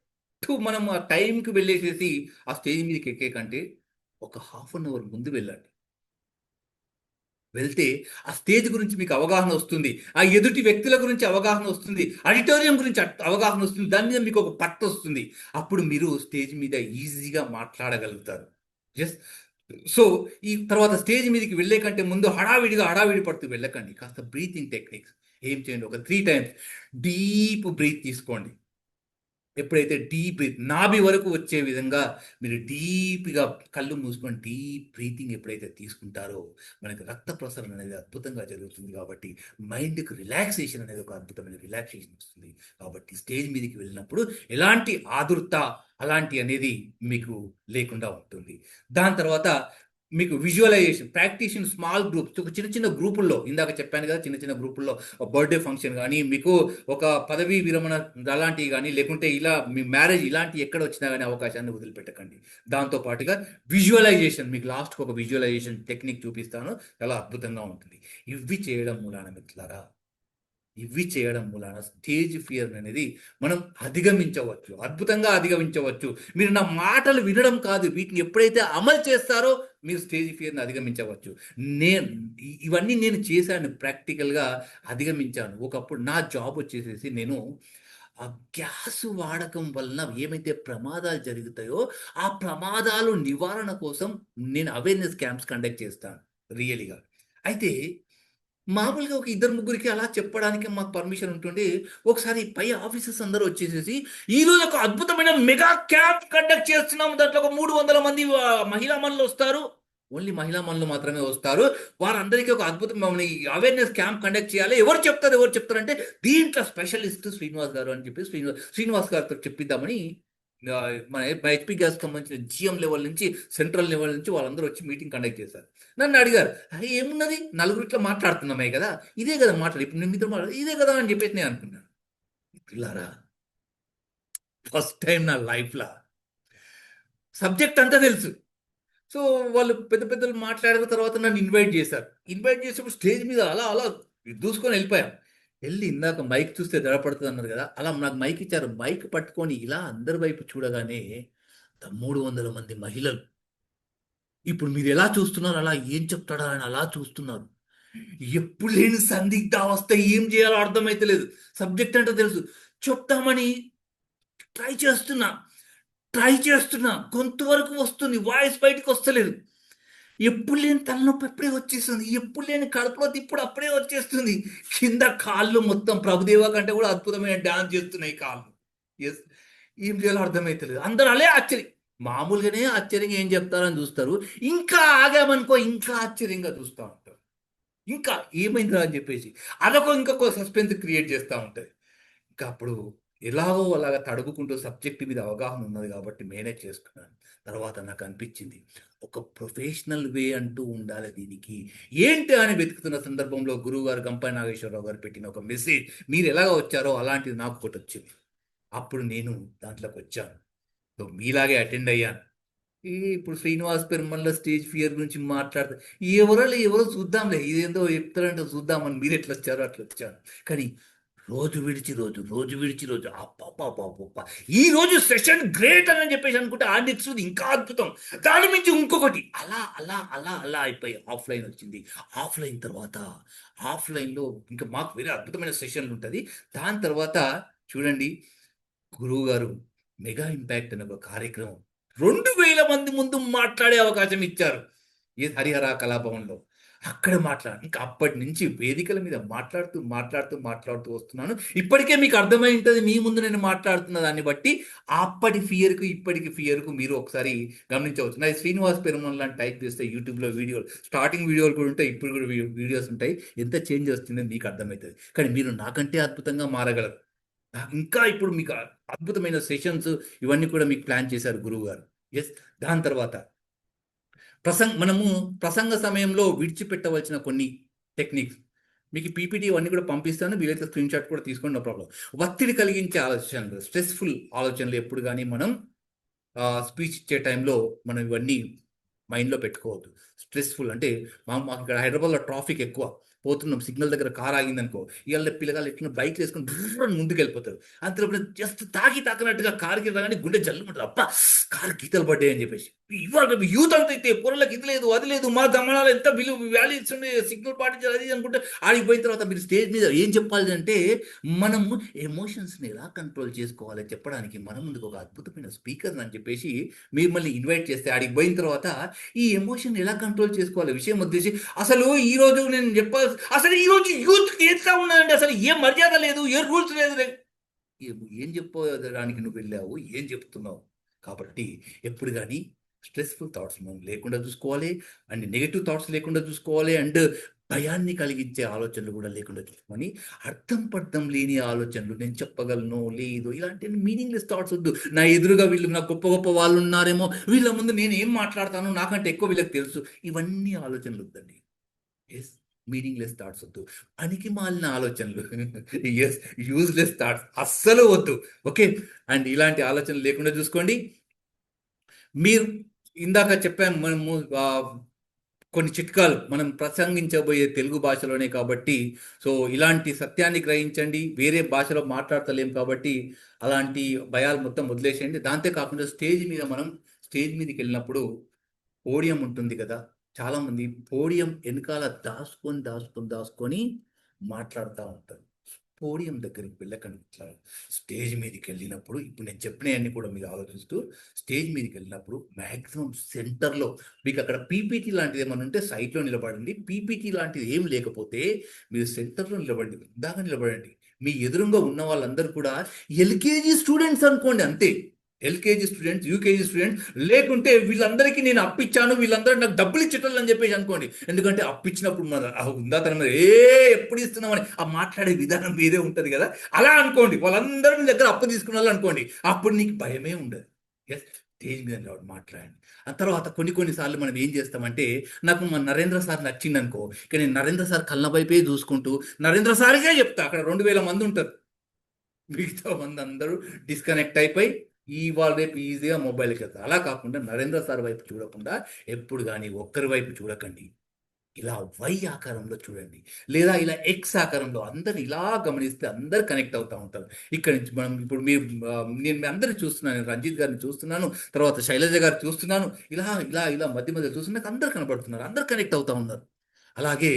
మనం ఆ టైంకి వెళ్ళేసేసి ఆ స్టేజ్ మీదకి ఎక్కే కంటే ఒక ½ అన్ అవర్ ముందు వెళ్ళండి. వెళ్తే ఆ స్టేజ్ గురించి మీకు అవగాహన వస్తుంది, ఆ ఎదుటి వ్యక్తుల గురించి అవగాహన వస్తుంది, ఆడిటోరియం గురించి అవగాహన వస్తుంది, దాని మీద మీకు ఒక పట్టు వస్తుంది. అప్పుడు మీరు స్టేజ్ మీద ఈజీగా మాట్లాడగలుగుతారు. జస్ట్ సో ఈ తర్వాత స్టేజ్ మీదకి వెళ్ళే కంటే ముందు హడావిడి పడుతూ వెళ్ళకండి. కాస్త బ్రీతింగ్ టెక్నిక్స్ ఏం చేయండి, ఒక 3 times డీప్ బ్రీత్ తీసుకోండి. ఎప్పుడైతే డీప్ నాభి వరకు వచ్చే విధంగా మీరు డీప్గా కళ్ళు మూసుకొని డీప్ బ్రీతింగ్ ఎప్పుడైతే తీసుకుంటారో మనకి రక్త ప్రసరణ అనేది అద్భుతంగా జరుగుతుంది. కాబట్టి మైండ్కి రిలాక్సేషన్ అనేది ఒక అద్భుతమైన రిలాక్సేషన్ వస్తుంది. కాబట్టి స్టేజ్ మీదకి వెళ్ళినప్పుడు ఎలాంటి ఆదుర్త అలాంటి అనేది మీకు లేకుండా ఉంటుంది. దాని తర్వాత మీకు visualisation practice in small groups, ఒక చిన్న చిన్న గ్రూపుల్లో, ఇందాక చెప్పాను కదా, చిన్న చిన్న గ్రూపుల్లో బర్త్డే ఫంక్షన్ కానీ, మీకు ఒక పదవీ విరమణ అలాంటివి కానీ, లేకుంటే ఇలా మీ మ్యారేజ్ ఇలాంటి ఎక్కడ వచ్చినా కానీ అవకాశాన్ని వదిలిపెట్టకండి. దాంతో పాటుగా విజువలైజేషన్, మీకు లాస్ట్కి ఒక విజువలైజేషన్ టెక్నిక్ చూపిస్తాను, చాలా అద్భుతంగా ఉంటుంది. ఇవి చేయడం మూలాన మిత్రులారా, ఇవి చేయడం మూలాన స్టేజ్ ఫియర్ అనేది మనం అధిగమించవచ్చు, అద్భుతంగా అధిగమించవచ్చు. మీరు నా మాటలు వినడం కాదు, వీటిని ఎప్పుడైతే అమలు చేస్తారో మీరు స్టేజ్ ఫియర్ని అధిగమించవచ్చు. ఇవన్నీ నేను చేశాను, ప్రాక్టికల్గా అధిగమించాను. ఒకప్పుడు నా జాబ్ వచ్చేసేసి నేను ఆ గ్యాస్ వాడకం వలన ఏమైతే ప్రమాదాలు జరుగుతాయో ఆ ప్రమాదాలు నివారణ కోసం నేను అవేర్నెస్ క్యాంప్స్ కండక్ట్ చేస్తాను రియల్గా. అయితే మామూలుగా ఒక ఇద్దరు ముగ్గురికి అలా చెప్పడానికి మాకు పర్మిషన్ ఉంటుండే. ఒకసారి పై ఆఫీసర్స్ అందరూ వచ్చేసేసి ఈరోజు ఒక అద్భుతమైన మెగా క్యాంప్ కండక్ట్ చేస్తున్నాము, దాంట్లో ఒక 300 మంది మహిళా మనులు వస్తారు, ఓన్లీ మహిళా మనులు మాత్రమే వస్తారు, వారందరికీ ఒక అద్భుతమైన అవేర్నెస్ క్యాంప్ కండక్ట్ చేయాలి, ఎవరు చెప్తారంటే దీంట్లో స్పెషలిస్ట్ శ్రీనివాస్ గారు అని చెప్పి శ్రీనివాస్ గారితో చెప్పిద్దామని మన హెచ్పి గ్యాస్ సంబంధించిన జిఎం లెవెల్ నుంచి సెంట్రల్ లెవెల్ నుంచి వాళ్ళందరూ వచ్చి మీటింగ్ కండక్ట్ చేశారు. నన్ను అడిగారు, ఏమున్నది నలుగురిట్లో మాట్లాడుతున్నామే కదా, ఇదే కదా మాట్లాడు, ఇప్పుడు నేను మీతో మాట్లాడు ఇదే కదా అని చెప్పేసి నేను అనుకున్నాను. పిల్లారా, ఫస్ట్ టైం నా లైఫ్లో సబ్జెక్ట్ అంతా తెలుసు. సో వాళ్ళు పెద్ద పెద్దలు మాట్లాడిన తర్వాత నన్ను ఇన్వైట్ చేశారు. ఇన్వైట్ చేసినప్పుడు స్టేజ్ మీద అలా అలా దూసుకొని వెళ్ళిపోయాం. వెళ్ళి ఇందాక మైక్ చూస్తే దడపడుతుంది అన్నారు కదా, అలా నాకు మైక్ ఇచ్చారు. మైక్ పట్టుకొని ఇలా అందరి వైపు చూడగానే 300 మంది మహిళలు, ఇప్పుడు మీరు ఎలా చూస్తున్నారు, అలా ఏం చెప్తాడా అని అలా చూస్తున్నారు. ఎప్పుడు లేని సందిగ్ధావస్థ, ఏం చేయాలో అర్థమైతే లేదు. సబ్జెక్ట్ అంటే తెలుసు, చెప్తామని ట్రై చేస్తున్నా, గొంతు వరకు వస్తుంది, వాయిస్ బయటకు వస్తలేదు. ఎప్పుడు లేని తలనొప్పి ఎప్పుడే వచ్చేస్తుంది, ఎప్పుడు లేని కడుపులో తిప్పుడు అప్పుడే వచ్చేస్తుంది. కింద కాళ్ళు మొత్తం ప్రభుదేవా కంటే కూడా అద్భుతమైన డాన్స్ చేస్తున్నాయి కాళ్ళు. ఎస్, ఏం చేయాలో అర్థమైతలేదు. అందరూ అలే ఆశ్చర్యం, మామూలుగానే ఆశ్చర్యంగా ఏం చెప్తారని చూస్తారు, ఇంకా ఆగామనుకో ఇంకా ఆశ్చర్యంగా చూస్తూ ఉంటారు. ఇంకా ఏమైందిరా అని చెప్పేసి ఇంకొక సస్పెన్స్ క్రియేట్ చేస్తూ ఉంటుంది. ఇంకా అప్పుడు ఎలాగో అలాగా తడుపుకుంటూ సబ్జెక్ట్ మీద అవగాహన ఉన్నది కాబట్టి మేనేజ్ చేసుకున్నాను. తర్వాత నాకు అనిపించింది, ఒక ప్రొఫెషనల్ వే అంటూ ఉండాలి దీనికి, ఏంటి అని వెతుకుతున్న సందర్భంలో గురువుగారు గంపా నాగేశ్వరరావు గారు పెట్టిన ఒక మెసేజ్, మీరు ఎలాగ వచ్చారో అలాంటిది నాకు ఒకటి వచ్చింది. అప్పుడు నేను దాంట్లోకి వచ్చాను, సో మీలాగే అటెండ్ అయ్యాను. ఇప్పుడు శ్రీనివాస్ పెరుమల్ల స్టేజ్ ఫియర్ గురించి మాట్లాడతారు, ఎవరో చూద్దాంలే, ఇదేందో చెప్తారంటే చూద్దామని మీరు ఎట్లా వచ్చారో అట్లా వచ్చాను. కానీ రోజు విడిచి రోజు అప్ప ఈ రోజు సెషన్ గ్రేట్ అని చెప్పేసి అనుకుంటే ఆ నెక్స్ట్ ఇంకా అద్భుతం, దాని మించి ఇంకొకటి, అలా అలా అలా అలా అయిపోయి ఆఫ్లైన్ వచ్చింది. ఆఫ్లైన్ తర్వాత ఆఫ్లైన్లో ఇంకా మాకు వేరే అద్భుతమైన సెషన్లు ఉంటుంది. దాని తర్వాత చూడండి, గురువు గారు మెగా ఇంపాక్ట్ అనే ఒక కార్యక్రమం 2000 మంది ముందు మాట్లాడే అవకాశం ఇచ్చారు ఈ హరిహర కళాభవన్లో. అక్కడ ఇంకా అప్పటి నుంచి వేదికల మీద మాట్లాడుతూ వస్తున్నాను. ఇప్పటికే మీకు అర్థమై ఉంటుంది, మీ ముందు నేను మాట్లాడుతున్న దాన్ని బట్టి అప్పటి ఫియర్కు ఇప్పటికి ఫియర్కు మీరు ఒకసారి గమనించవచ్చు. నా శ్రీనివాస్ పెరుమల్ అని టైప్ చేస్తే యూట్యూబ్లో వీడియోలు, స్టార్టింగ్ వీడియోలు కూడా ఉంటాయి, ఇప్పుడు కూడా వీడియోస్ ఉంటాయి. ఎంత చేంజ్ వస్తుందని మీకు అర్థమవుతుంది. కానీ మీరు నాకంటే అద్భుతంగా మారగలరు. ఇంకా ఇప్పుడు మీకు అద్భుతమైన సెషన్స్ ఇవన్నీ కూడా మీకు ప్లాన్ చేశారు గురువు గారు. ఎస్, దాని తర్వాత మనము ప్రసంగ సమయంలో విడిచిపెట్టవలసిన కొన్ని టెక్నిక్స్ మీకు పీపీటీ ఇవన్నీ కూడా పంపిస్తాను, వీలైతే స్క్రీన్ షాట్ కూడా తీసుకోండి, నో ప్రాబ్లం. ఒత్తిడి కలిగించే ఆలోచనలు, స్ట్రెస్ఫుల్ ఆలోచనలు ఎప్పుడు కానీ మనం స్పీచ్ ఇచ్చే టైంలో మనం ఇవన్నీ మైండ్లో పెట్టుకోవద్దు. స్ట్రెస్ఫుల్ అంటే మాకు ఇక్కడ హైదరాబాద్లో ట్రాఫిక్ ఎక్కువ, పోతున్నాం సిగ్నల్ దగ్గర కార్ ఆగిందనుకో, ఇవాళ పిల్లగాళ్ళు ఎట్లా బైక్ వేసుకొని డ్రర్ ముందుకు వెళ్ళిపోతారు. అంతలోపు జస్ట్ తాకినట్టుగా కారుకి రాగానే గుండె జల్లుమంటారు, అబ్బా కారు గీతలు పడ్డాయి అని చెప్పేసి. ఇవాళ యూత్ అంతా అయితే పొరలకు ఇది లేదు అది లేదు, మా గమనాలు ఎంత వ్యాలీస్ ఉండే, సిగ్నల్ పాటించాలి అది అనుకుంటే ఆడిపోయిన తర్వాత మీరు స్టేజ్ మీద ఏం చెప్పాలి అంటే, మనము ఎమోషన్స్ని ఎలా కంట్రోల్ చేసుకోవాలి చెప్పడానికి మన ముందుకు ఒక అద్భుతమైన స్పీకర్ అని చెప్పేసి మిమ్మల్ని ఇన్వైట్ చేస్తే, ఆడికి పోయిన తర్వాత ఈ ఎమోషన్ ఎలా కంట్రోల్ చేసుకోవాలి విషయం వచ్చేసి, అసలు ఈరోజు నేను చెప్పాలి, అసలు ఈరోజు యూత్ ఎట్లా ఉన్నదండి, అసలు ఏ మర్యాద లేదు, ఏ రూల్స్ లేదు. ఏం చెప్పడానికి నువ్వు వెళ్ళావు, ఏం చెప్తున్నావు. కాబట్టి ఎప్పుడు కానీ స్ట్రెస్ఫుల్ థాట్స్ మనం లేకుండా చూసుకోవాలి, అండ్ నెగిటివ్ థాట్స్ లేకుండా చూసుకోవాలి, అండ్ భయాన్ని కలిగించే ఆలోచనలు కూడా లేకుండా చూసుకొని అర్థం పర్థం లేని ఆలోచనలు, నేను చెప్పగలను లేదు, ఇలాంటి మీనింగ్లెస్ థాట్స్ వద్దు. నా ఎదురుగా వీళ్ళు నా గొప్ప గొప్ప వాళ్ళు ఉన్నారేమో, వీళ్ళ ముందు నేను ఏం మాట్లాడతాను, నాకంటే ఎక్కువ వీళ్ళకి తెలుసు, ఇవన్నీ ఆలోచనలు వద్దండి. ఎస్, మీనింగ్లెస్ థాట్స్ వద్దు, పనికి మాలిన ఆలోచనలు, ఎస్, యూజ్లెస్ థాట్స్ అస్సలు వద్దు. ఓకే, అండ్ ఇలాంటి ఆలోచనలు లేకుండా చూసుకోండి. మీరు ఇందాక చెప్పాను మనము కొన్ని చిట్కాలు మనం ప్రసంగించబోయే తెలుగు భాషలోనే కాబట్టి, సో ఇలాంటి సత్యాన్ని గ్రహించండి. వేరే భాషలో మాట్లాడతలేం కాబట్టి అలాంటి భయాలు మొత్తం వదిలేసేయండి. దాంతే కాకుండా స్టేజ్ మీదకి వెళ్ళినప్పుడు పోడియం ఉంటుంది కదా, చాలామంది పోడియం వెనకాల దాచుకొని మాట్లాడుతూ ఉంటారు. పోడియం దగ్గరికి వెళ్ళకండి. ఇట్లా స్టేజ్ మీదకి వెళ్ళినప్పుడు, ఇప్పుడు నేను చెప్పినవన్నీ కూడా మీరు ఆలోచిస్తూ స్టేజ్ మీదకి వెళ్ళినప్పుడు మ్యాక్సిమం సెంటర్లో, మీకు అక్కడ పీపీటీ లాంటిది ఏమన్నా ఉంటే సైట్లో నిలబడండి. పీపీటీ లాంటిది ఏం లేకపోతే మీరు సెంటర్లో నిలబడండి, దాకా నిలబడండి. మీ ఎదురుగా ఉన్న వాళ్ళందరూ కూడా ఎల్కేజీ స్టూడెంట్స్ అనుకోండి, అంతే. ఎల్కేజీ స్టూడెంట్స్, యూకేజీ స్టూడెంట్స్, లేకుంటే వీళ్ళందరికీ నేను అప్పిచ్చాను, వీళ్ళందరూ నాకు డబ్బులు ఇచ్చేటోళ్ళు అని చెప్పేసి అనుకోండి. ఎందుకంటే అప్పిచ్చినప్పుడు మన ఉందాతనం మీద ఎప్పుడు ఇస్తున్నామని ఆ మాట్లాడే విధానం మీదే ఉంటుంది కదా, అలా అనుకోండి. వాళ్ళందరూ మీ దగ్గర అప్పు తీసుకున్న వాళ్ళు అనుకోండి, అప్పుడు నీకు భయమే ఉండదు. ఎస్, స్టేజ్ మీద మాట్లాడండి. ఆ తర్వాత కొన్నిసార్లు మనం ఏం చేస్తామంటే, నాకు మన నరేంద్ర సార్ నచ్చింది అనుకో, ఇక నేను నరేంద్ర సార్ కళ్ళ వైపే చూసుకుంటూ నరేంద్ర సార్కే చెప్తా. అక్కడ 2000 మంది ఉంటారు, మిగతా మంది అందరూ డిస్కనెక్ట్ అయిపోయి ఇవాళ రేపు ఈజీగా మొబైల్కి వెళ్తారు. అలా కాకుండా నరేంద్ర సార్ వైపు చూడకుండా ఎప్పుడు కానీ ఒక్కరి వైపు చూడకండి. ఇలా వై ఆకారంలో చూడండి, లేదా ఇలా ఎక్స్ ఆకారంలో అందరు ఇలా గమనిస్తే అందరు కనెక్ట్ అవుతూ ఉంటారు. ఇక్కడ నుంచి మనం ఇప్పుడు నేను అందరిని చూస్తున్నాను, రంజిత్ గారిని చూస్తున్నాను, తర్వాత శైలజ గారిని చూస్తున్నాను, ఇలా ఇలా ఇలా మధ్య చూస్తున్నా అందరు కనబడుతున్నారు, అందరు కనెక్ట్ అవుతూ ఉన్నారు. అలాగే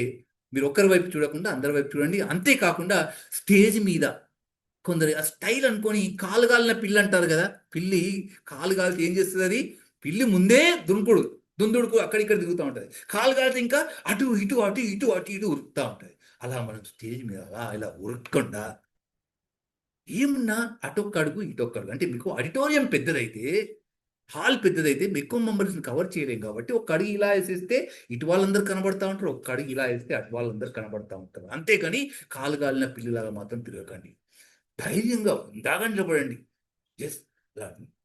మీరు ఒక్కరి వైపు చూడకుండా అందరి వైపు చూడండి. అంతేకాకుండా స్టేజ్ మీద కొందరు ఆ స్టైల్ అనుకొని కాలు గాలిన పిల్లి అంటారు కదా, పిల్లి కాలు గాలితే ఏం చేస్తుంది, అది పిల్లి ముందే దుందుడుకు అక్కడిక్కడ తిరుగుతూ ఉంటుంది, కాలు గాలితే ఇంకా అటు ఇటు ఉరుకుతూ ఉంటుంది. అలా మనం స్టేజ్ మీద అలా ఇలా ఉరకకుండా ఏమున్నా అటొక్క అడుగు ఇటొక్క అడుగు, అంటే మీకు ఆడిటోరియం పెద్దదైతే, హాల్ పెద్దదైతే ఎక్కువ మెంబర్స్ని కవర్ చేయలేం కాబట్టి ఒక అడుగు ఇలా వేసేస్తే ఇటు వాళ్ళందరూ కనబడతా ఉంటారు, ఒక అడుగు ఇలా వేస్తే అటు వాళ్ళందరూ కనబడతా ఉంటారు. అంతేకాని కాలు గాలిన పిల్లిలాగా మాత్రం తిరగకండి. ధైర్యంగా ఉందాగా నిలబడండి. ఎస్,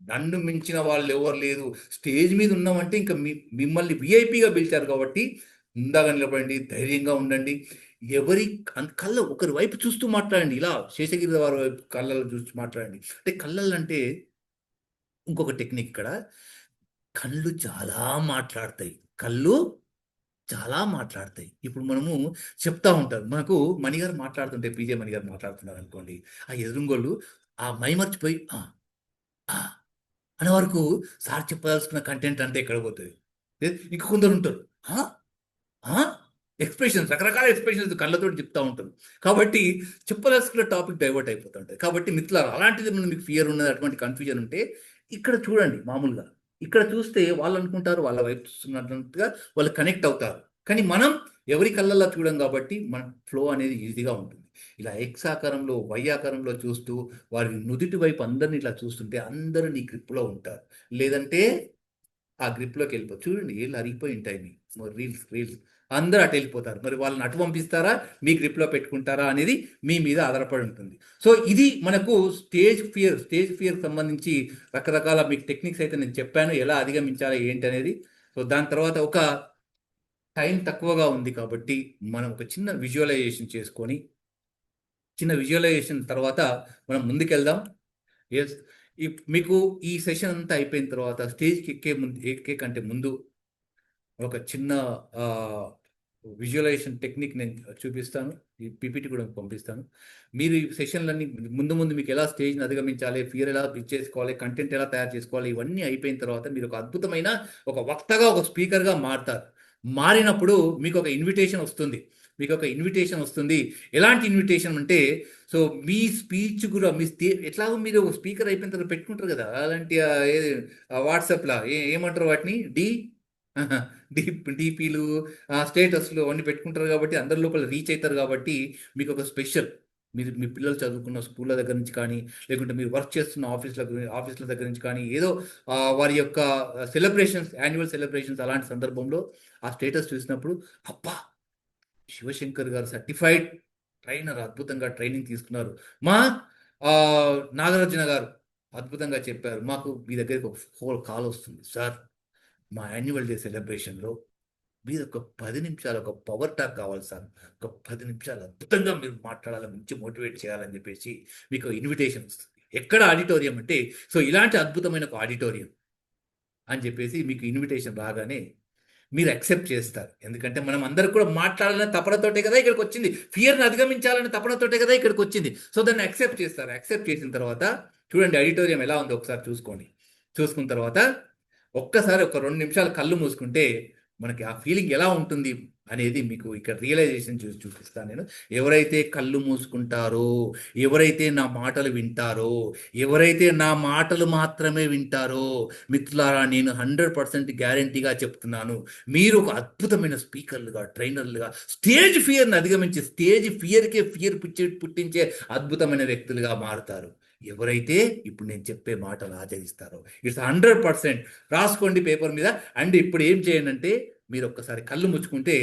నన్ను మించిన వాళ్ళు ఎవరు లేరు, స్టేజ్ మీద ఉన్నామంటే ఇంకా మిమ్మల్ని విఐపిగా పిలిచారు కాబట్టి ఉందాగా నిలబడండి, ధైర్యంగా ఉండండి. ఎవరి కళ్ళ ఒకరి వైపు చూస్తూ మాట్లాడండి. ఇలా శేషగిరి వారి వైపు కళ్ళలో చూస్తూ మాట్లాడండి. అంటే కళ్ళల్లో అంటే ఇంకొక టెక్నిక్, ఇక్కడ కళ్ళు చాలా మాట్లాడతాయి. ఇప్పుడు మనము చెప్తా ఉంటారు, మనకు మణిగారు మాట్లాడుతుంటే, పీజే మణిగారు మాట్లాడుతున్నారు అనుకోండి, ఆ ఎదురుగోళ్ళు ఆ మైమర్చిపోయి అనే వరకు సార్ చెప్పదలుచుకున్న కంటెంట్ అంతా ఎక్కడ పోతుంది. ఇంకా కొందరు ఉంటారు ఎక్స్ప్రెషన్స్, రకరకాల ఎక్స్ప్రెషన్స్ కళ్ళతో చెప్తా ఉంటారు, కాబట్టి చెప్పదలుచుకున్న టాపిక్ డైవర్ట్ అయిపోతూ ఉంటుంది. కాబట్టి మిత్రులారా, అలాంటిది మీకు ఫియర్ ఉన్నది, అటువంటి కన్ఫ్యూజన్ ఉంటే ఇక్కడ చూడండి. మామూలుగా ఇక్కడ చూస్తే వాళ్ళు అనుకుంటారు వాళ్ళ వైపు చూస్తున్నట్టుగా వాళ్ళు కనెక్ట్ అవుతారు, కానీ మనం ఎవరి కళ్ళల్లో చూడం కాబట్టి మన ఫ్లో అనేది ఈజీగా ఉంటుంది. ఇలా ఎక్స్ ఆకారంలో, వై ఆకారంలో చూస్తూ వారి నుదుటి వైపు అందరిని ఇట్లా చూస్తుంటే అందరూ నీ గ్రిప్లో ఉంటారు, లేదంటే ఆ గ్రిప్లోకి వెళ్ళిపోతారు. చూడండి, ఏళ్ళు అరిగిపోయి ఉంటాయి మీ రీల్స్ అందరూ అటు వెళ్ళిపోతారు. మరి వాళ్ళని అటు పంపిస్తారా, మీ గ్రిప్లో పెట్టుకుంటారా అనేది మీ మీద ఆధారపడి ఉంటుంది. సో ఇది మనకు స్టేజ్ ఫియర్ సంబంధించి రకరకాల మీకు టెక్నిక్స్ అయితే నేను చెప్పాను, ఎలా అధిగమించాలి ఏంటి అనేది. సో దాని తర్వాత ఒక టైం తక్కువగా ఉంది కాబట్టి మనం ఒక చిన్న విజువలైజేషన్ చేసుకొని, చిన్న విజువలైజేషన్ తర్వాత మనం ముందుకెళ్దాం. ఎస్, మీకు ఈ సెషన్ అంతా అయిపోయిన తర్వాత స్టేజ్కి ఎక్కే కంటే ముందు ఒక చిన్న విజువలైజేషన్ టెక్నిక్ నేను చూపిస్తాను, ఈ పీపీటీ కూడా పంపిస్తాను. మీరు ఈ సెషన్లన్నీ ముందు మీకు ఎలా స్టేజ్ని అధిగమించాలి, ఫియర్ ఎలా చేసుకోవాలి, కంటెంట్ ఎలా తయారు చేసుకోవాలి, ఇవన్నీ అయిపోయిన తర్వాత మీరు ఒక అద్భుతమైన ఒక వక్తగా, ఒక స్పీకర్గా మారినప్పుడు మీకు ఒక ఇన్విటేషన్ వస్తుంది. ఎలాంటి ఇన్విటేషన్ అంటే, సో మీ స్పీచ్ కూడా ఎట్లాగో మీరు ఒక స్పీకర్ అయిపోయిన తర్వాత పెట్టుకుంటారు కదా, అలాంటి వాట్సాప్లో ఏమంటారు వాటిని, డిపిలు, స్టేటస్లు అవన్నీ పెట్టుకుంటారు కాబట్టి అందరి లోపల రీచ్ అవుతారు. కాబట్టి మీకు ఒక స్పెషల్ మీ పిల్లలు చదువుకున్న స్కూళ్ళ దగ్గర నుంచి కానీ, లేకుంటే మీరు వర్క్ చేస్తున్న ఆఫీసుల దగ్గర నుంచి కానీ, ఏదో వారి యొక్క సెలబ్రేషన్స్, యాన్యువల్ సెలబ్రేషన్స్ అలాంటి సందర్భంలో ఆ స్టేటస్ చూసినప్పుడు, అబ్బా, శివశంకర్ గారు సర్టిఫైడ్ ట్రైనర్, అద్భుతంగా ట్రైనింగ్ తీసుకున్నారు. మా నాగార్జున గారు అద్భుతంగా చెప్పారు, మాకు మీ దగ్గరికి ఒక కాల్ వస్తుంది సార్, మా యాన్యువల్ డే సెలబ్రేషన్లో మీరు ఒక 10 నిమిషాలు ఒక పవర్ టాక్ కావాలి సార్, ఒక 10 నిమిషాలు అద్భుతంగా మీరు మాట్లాడాలి, మంచి మోటివేట్ చేయాలని చెప్పేసి మీకు ఇన్విటేషన్ వస్తుంది. ఎక్కడ ఆడిటోరియం అంటే, సో ఇలాంటి అద్భుతమైన ఒక ఆడిటోరియం అని చెప్పేసి మీకు ఇన్విటేషన్ రాగానే మీరు యాక్సెప్ట్ చేస్తారు. ఎందుకంటే మనం అందరికి కూడా మాట్లాడాలనే తపనతోటే కదా ఇక్కడికి వచ్చింది, ఫియర్ని అధిగమించాలనే తపనతోటే కదా ఇక్కడికి వచ్చింది. సో దాన్ని యాక్సెప్ట్ చేస్తారు. యాక్సెప్ట్ చేసిన తర్వాత చూడండి ఆడిటోరియం ఎలా ఉందో ఒకసారి చూసుకోండి. చూసుకున్న తర్వాత ఒక్కసారి ఒక 2 నిమిషాలు కళ్ళు మూసుకుంటే మనకి ఆ ఫీలింగ్ ఎలా ఉంటుంది అనేది మీకు ఇక్కడ రియలైజేషన్ చూపిస్తాను నేను. ఎవరైతే కళ్ళు మూసుకుంటారో, ఎవరైతే నా మాటలు వింటారో, ఎవరైతే నా మాటలు మాత్రమే వింటారో, మిత్రులారా, నేను 100% గ్యారంటీగా చెప్తున్నాను, మీరు ఒక అద్భుతమైన స్పీకర్లుగా, ట్రైనర్లుగా, స్టేజ్ ఫియర్ని అధిగమించి స్టేజ్ ఫియర్కే ఫియర్ పుట్టించే అద్భుతమైన వ్యక్తులుగా మారుతారు. ఎవరైతే ఇప్పుడు నేను చెప్పే మాటలు ఆచరిస్తారో. ఇట్స్ 100%. రాసుకోండి పేపర్ మీద. అండ్ ఇప్పుడు ఏం చేయండి అంటే, మీరు ఒక్కసారి కళ్ళు ముచ్చుకుంటే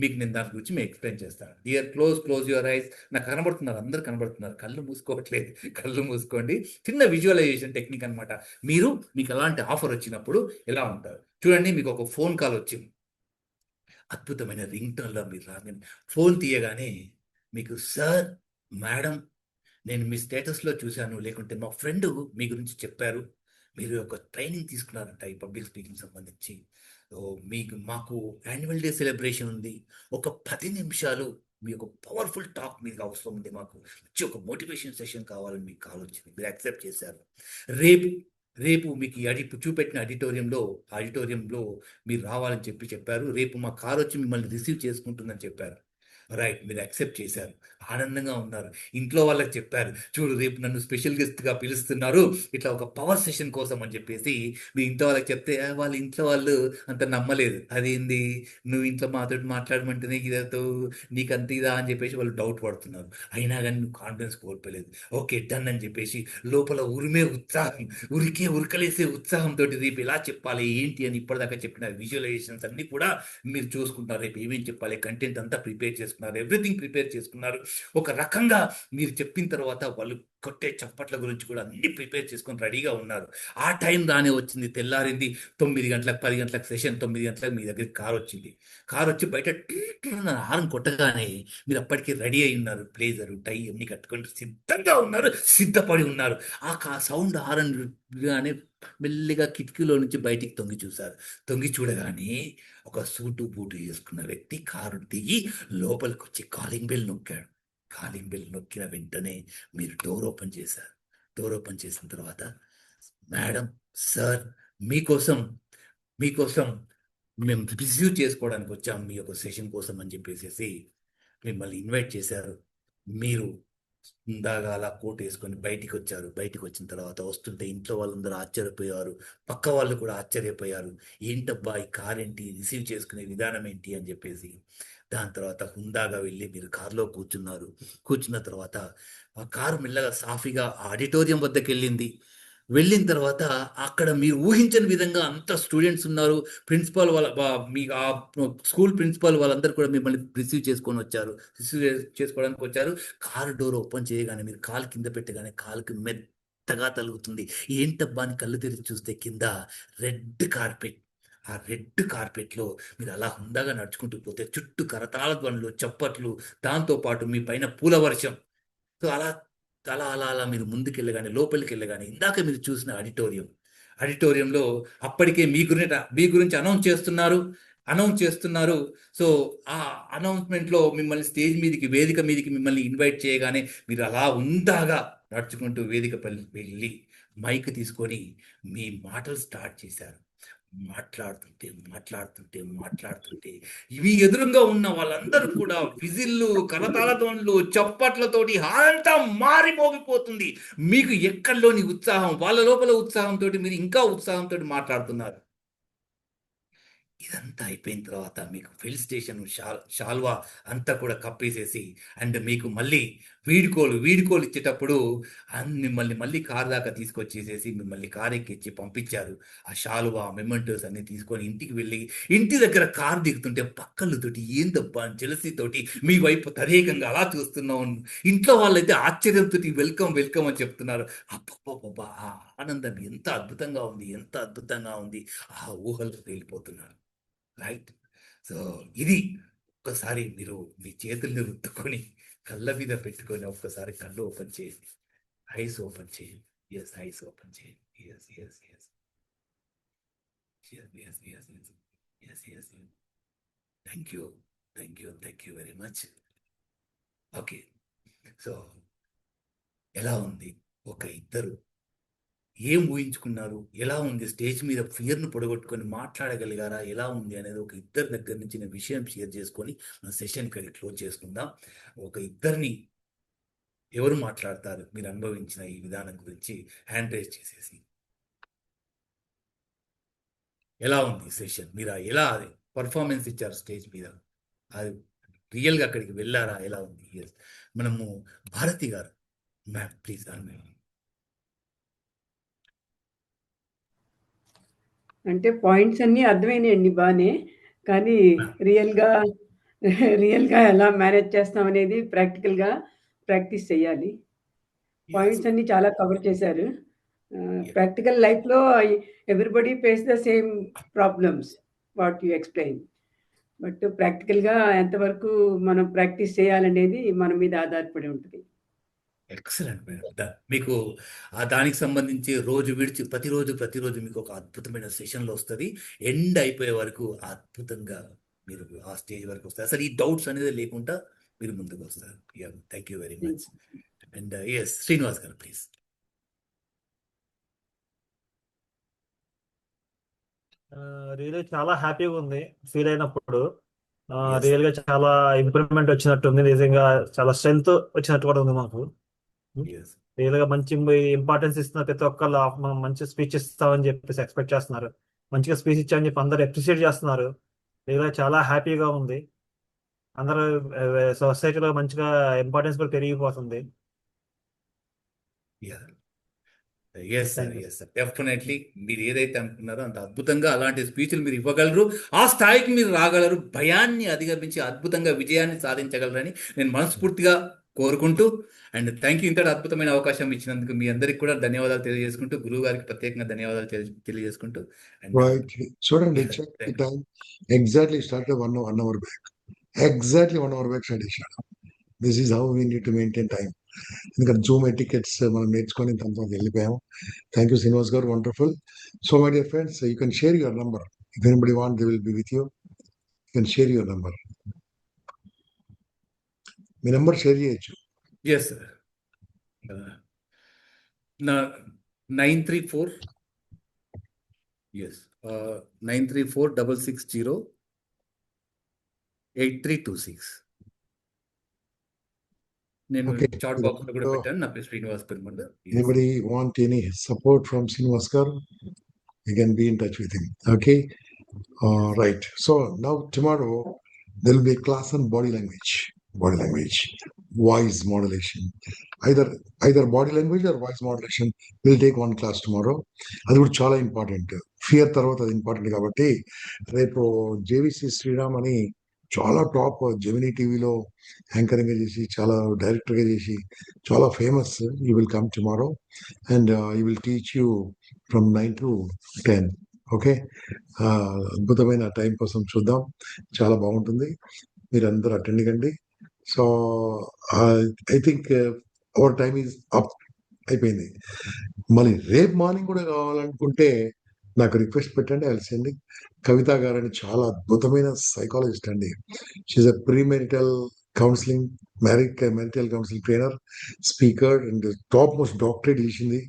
మీకు నేను దాని గురించి మేము ఎక్స్ప్లెయిన్ చేస్తాను. Dear close your eyes. నాకు కనబడుతున్నారు, అందరు కనబడుతున్నారు, కళ్ళు మూసుకోవట్లేదు, కళ్ళు మూసుకోండి. చిన్న విజువలైజేషన్ టెక్నిక్ అనమాట. మీకు అలాంటి ఆఫర్ వచ్చినప్పుడు ఎలా ఉంటారు చూడండి. మీకు ఒక ఫోన్ కాల్ వచ్చింది, అద్భుతమైన రింగ్ టోన్లో మీరు రాగానే ఫోన్ తీయగానే మీకు, సార్, మేడం, నేను మీ స్టేటస్లో చూశాను, లేకుంటే మా ఫ్రెండ్ మీ గురించి చెప్పారు, మీరు ఒక ట్రైనింగ్ తీసుకున్నారంట ఈ పబ్లిక్ స్పీకింగ్ సంబంధించి. మాకు యాన్యువల్ డే సెలబ్రేషన్ ఉంది, ఒక 10 నిమిషాలు మీ ఒక పవర్ఫుల్ టాక్ మీకు అవసరం ఉంది, మాకు వచ్చి ఒక మోటివేషన్ సెషన్ కావాలని మీకు కాల్ వచ్చింది. మీరు యాక్సెప్ట్ చేశారు. రేపు మీకు చూపెట్టిన ఆడిటోరియంలో మీరు రావాలని చెప్పారు. రేపు మా కార్ వచ్చి మిమ్మల్ని రిసీవ్ చేసుకుంటుందని చెప్పారు. రైట్, మీరు యాక్సెప్ట్ చేశారు, ఆనందంగా ఉన్నారు. ఇంట్లో వాళ్ళకి చెప్పారు, చూడు రేపు నన్ను స్పెషల్ గెస్ట్గా పిలుస్తున్నారు, ఇట్లా ఒక పవర్ సెషన్ కోసం అని చెప్పేసి మీ ఇంట్లో వాళ్ళకి చెప్తే వాళ్ళ ఇంట్లో వాళ్ళు అంత నమ్మలేదు. అదేంది, నువ్వు ఇంట్లో మాతో మాట్లాడమంటేనే ఇదతో నీకంత ఇదా అని చెప్పేసి వాళ్ళు డౌట్ పడుతున్నారు. అయినా కానీ నువ్వు కాన్ఫిడెన్స్ కోల్పోలేదు. ఓకే, డన్ అని చెప్పేసి లోపల ఉరకలేసే ఉత్సాహంతో రేపు ఎలా చెప్పాలి ఏంటి అని ఇప్పటిదాకా చెప్పిన విజువలైజేషన్స్ అన్ని కూడా మీరు చూసుకుంటారు. రేపు ఏమేమి చెప్పాలి, కంటెంట్ అంతా ప్రిపేర్ చేసుకున్నారు, ఎవ్రీథింగ్ ప్రిపేర్ చేసుకున్నారు. ఒక రకంగా మీరు చెప్పిన తర్వాత వాళ్ళు కొట్టే చప్పట్ల గురించి కూడా అన్ని ప్రిపేర్ చేసుకొని రెడీగా ఉన్నారు. ఆ టైం రానే వచ్చింది, తెల్లారింది. 9 గంటలకు 10 గంటలకు సెషన్, 9 గంటలకు మీ దగ్గరికి కార్ వచ్చింది. కార్ వచ్చి బయట హారన్ కొట్టగానే మీరు అప్పటికే రెడీ అయి ఉన్నారు, బ్లేజరు టై అన్ని కట్టుకొని సిద్ధంగా ఉన్నారు, సిద్ధపడి ఉన్నారు. ఆ సౌండ్ హారన్ గానే మెల్లిగా కిటికీలో నుంచి బయటికి తొంగి చూడగానే ఒక సూటు బూటు చేసుకున్న వ్యక్తి కారు దిగి లోపలికి వచ్చి కాలింగ్ బెల్ నొక్కాడు. కాలింగ్ బెల్ నొక్కిన వెంటనే మీరు డోర్ ఓపెన్ చేశారు. డోర్ ఓపెన్ చేసిన తర్వాత, మేడం, సార్, మీకోసం మేము రిసీవ్ చేసుకోవడానికి వచ్చాము, మీ యొక్క సెషన్ కోసం అని చెప్పేసి మిమ్మల్ని ఇన్వైట్ చేశారు. మీరు ఇందాక అలా కోట్ వేసుకొని బయటికి వచ్చారు. బయటికి వచ్చిన తర్వాత వస్తుంటే ఇంట్లో వాళ్ళందరూ ఆశ్చర్యపోయారు, పక్క వాళ్ళు కూడా ఆశ్చర్యపోయారు. ఏంటబ్బా ఈ కార్ ఏంటి, రిసీవ్ చేసుకునే విధానం ఏంటి అని చెప్పేసి. దాని తర్వాత హుందాగా వెళ్ళి మీరు కారులో కూర్చున్న తర్వాత ఆ కారు మెల్లగా సాఫీగా ఆడిటోరియం వద్దకు వెళ్ళిన తర్వాత అక్కడ మీరు ఊహించని విధంగా అంత స్టూడెంట్స్ ఉన్నారు. ప్రిన్సిపాల్ మీ ఆ స్కూల్ ప్రిన్సిపాల్ వాళ్ళందరూ కూడా మిమ్మల్ని రిసీవ్ చేసుకోవడానికి వచ్చారు. కారు డోర్ ఓపెన్ చేయగానే మీరు కాలు కింద పెట్టగానే కాలుకి మెత్తగా తలుగుతుంది. ఏంటబ్బా అని కళ్ళు తెరిచి చూస్తే కింద రెడ్ కార్పెట్. ఆ రెడ్ కార్పెట్లో మీరు అలా హుందాగా నడుచుకుంటూ పోతే చుట్టూ కరతాళ ధ్వనులు, చప్పట్లు, దాంతోపాటు మీ పైన పూల వర్షం. సో అలా మీరు ముందుకెళ్ళగానే, లోపలికి వెళ్ళగానే ఇందాక మీరు చూసిన ఆడిటోరియంలో అప్పటికే మీ గురించి అనౌన్స్ చేస్తున్నారు. సో ఆ అనౌన్స్మెంట్లో మిమ్మల్ని స్టేజ్ మీదకి, వేదిక మీదకి మిమ్మల్ని ఇన్వైట్ చేయగానే మీరు అలా ఉందాగా నడుచుకుంటూ వేదిక వెళ్ళి మైక్ తీసుకొని మీ మాటలు స్టార్ట్ చేశారు. మాట్లాడుతుంటే ఇవి ఎదురుగా ఉన్న వాళ్ళందరూ కూడా విజిల్లు, కరతాళధ్వనులు, చప్పట్లతోటి అంతా మారిపోగిపోతుంది. మీకు ఎక్కడలోని ఉత్సాహం, వాళ్ళ లోపల ఉత్సాహంతో మీరు ఇంకా ఉత్సాహంతో మాట్లాడుతున్నారు. ఇదంతా అయిపోయిన తర్వాత మీకు ఫిల్ స్టేషన్ షాల్వా అంతా కూడా కప్పేసేసి అండ్ మీకు మళ్ళీ వీడుకోలు ఇచ్చేటప్పుడు మిమ్మల్ని మళ్ళీ కార్ దాకా తీసుకొచ్చేసేసి మిమ్మల్ని కార్ ఎక్కించి పంపించారు. ఆ షాల్వా మెమెంటోస్ అన్ని తీసుకొని ఇంటికి వెళ్ళి ఇంటి దగ్గర కార్ దిగుతుంటే పక్కలతోటి ఏందబ్బా జలసీతోటి మీ వైపు తదేకంగా అలా చూస్తున్నాం. ఇంట్లో వాళ్ళైతే ఆశ్చర్యంతో వెల్కమ్ అని చెప్తున్నారు. అబ్బబ్బబ్బా ఆ ఆనందం ఎంత అద్భుతంగా ఉంది. ఆ ఊహలకు వెళ్ళిపోతున్నారు. రైట్. సో ఇది ఒక్కసారి మీరు మీ చేతుల్ని రుద్దుకొని కళ్ళ మీద పెట్టుకొని ఒక్కసారి కళ్ళు ఓపెన్ చేయండి, ఐస్ ఓపెన్ చేయండి. ఐస్ ఓపెన్ చేయండి. Thank you very much. Okay, so ఎలా ఉంది? ఒక ఇద్దరు ఏం ఊహించుకున్నారు? ఎలా ఉంది? స్టేజ్ మీద ఫియర్ను పొడగొట్టుకొని మాట్లాడగలిగారా? ఎలా ఉంది అనేది ఒక ఇద్దరి దగ్గర నుంచి నేను విషయం షేర్ చేసుకొని మన సెషన్ ఇక్కడ క్లోజ్ చేసుకుందాం. ఒక ఇద్దరిని ఎవరు మాట్లాడతారు మీరు అనుభవించిన ఈ విధానం గురించి? హ్యాండ్ రైజ్ చేసేసి ఎలా ఉంది సెషన్? మీరు ఎలా పర్ఫార్మెన్స్ ఇచ్చారు స్టేజ్ మీద? అది రియల్గా అక్కడికి వెళ్ళారా? ఎలా ఉంది? మనము భారతి గారు మ్యామ్ ప్లీజ్ అంటే పాయింట్స్ అన్నీ అర్థమైనాయండి బాగానే. కానీ రియల్గా ఎలా మేనేజ్ చేస్తాం అనేది ప్రాక్టీస్ చేయాలి. పాయింట్స్ అన్నీ చాలా కవర్ చేశారు. ప్రాక్టికల్ లైఫ్లో everybody face the same problems what you explain. But ప్రాక్టికల్గా ఎంతవరకు మనం ప్రాక్టీస్ చేయాలనేది మన మీద ఆధారపడి ఉంటుంది. Excellent madam. మీకు దానికి సంబంధించి రోజు విడిచి ప్రతిరోజు మీకు ఒక అద్భుతమైన సెషన్లో వస్తుంది. ఎండ్ అయిపోయే వరకు అద్భుతంగా మీరు ఆ స్టేజ్ వరకు వస్తారు. అసలు ఈ డౌట్స్ అనేది లేకుండా మీరు ముందుకు వస్తారు. Thank you very much. And Srinivas గారు ప్లీజ్. రియల్ చాలా హ్యాపీగా ఉంది ఫీల్ అయినప్పుడు. రియల్ గా చాలా ఇంప్రూవ్మెంట్ వచ్చినట్టుంది. నిజంగా చాలా స్ట్రెంగ్త్ వచ్చినట్టు కూడా ఉంది మాకు. రియల్ గా మంచి ఇంపార్టెన్స్ ఇస్తున్న ప్రతి ఒక్కళ్ళు మనం మంచి స్పీచ్ ఇస్తామని చెప్పేసి ఎక్స్పెక్ట్ చేస్తున్నారు. మంచిగా స్పీచ్ ఇచ్చామని చెప్పి అందరూ అప్రిషియేట్ చేస్తున్నారు. రియల్ గా చాలా హ్యాపీగా ఉంది. అందరూ సొసైటీలో మంచిగా ఇంపార్టెన్స్ కూడా పెరిగిపోతుంది. డెఫినెట్లీ మీరు ఏదైతే అనుకున్నారో అంత అద్భుతంగా అలాంటి స్పీచ్లు మీరు ఇవ్వగలరు. ఆ స్థాయికి మీరు రాగలరు. భయాన్ని అధిగమించి అద్భుతంగా విజయాన్ని సాధించగలరని నేను మనస్ఫూర్తిగా కోరుకుంటూ అండ్ థ్యాంక్ యూ. ఇంతటి అద్భుతమైన అవకాశం ఇచ్చినందుకు మీ అందరికి కూడా ధన్యవాదాలు తెలియజేసుకుంటూ, గురువు గారికి ప్రత్యేకంగా ధన్యవాదాలు తెలియజేసుకుంటూ చూడండి exactly start 1 hour back. Exactly 1 hour back start చేశాను. This is how we need to maintain time. ఎందుకంటే జూమ్ ఎటికెట్స్ మనం నేర్చుకొని తర్వాత వెళ్ళిపోయాము. థ్యాంక్ యూ శ్రీనివాస్ గారు, wonderful. So my dear friends, you can share your number. If anybody want they will be with you. You can share your number. మీ number share చేయొచ్చు. Yes sir. 934 660-8326. నేను chat box లో కూడా పెట్టాను. నా పేరు Srinivas పెరుమండ. Anybody want any support from Srinivas garu? You can be in touch with him. Okay. Right. So now tomorrow there will be a class on body language, voice modulation. Either body language or voice modulation. We'll take one class tomorrow. అది కూడా చాలా important. Fear తర్వాత అది important కాబట్టి రేపు JVC Sriram అని చాలా top Gemini టీవీలో యాంకరింగ్ చేసి చాలా డైరెక్టర్గా చేసి చాలా famous. You will come tomorrow and you will teach you from 9 to 10. Okay. అద్భుతమైన టైం కోసం చూద్దాం. చాలా బాగుంటుంది. మీరు అందరూ అటెండ్ కండి. So I think our time is up, అయిపోయింది. మళ్ళీ రేపు మార్నింగ్ కూడా కావాలనుకుంటే నాకు రిక్వెస్ట్ పెట్టండి. కలిసింది కవిత గారని చాలా అద్భుతమైన సైకాలజిస్ట్ అండి. She a premarital counselling marital counselling trainer, speaker and top most doctorate చేసింది.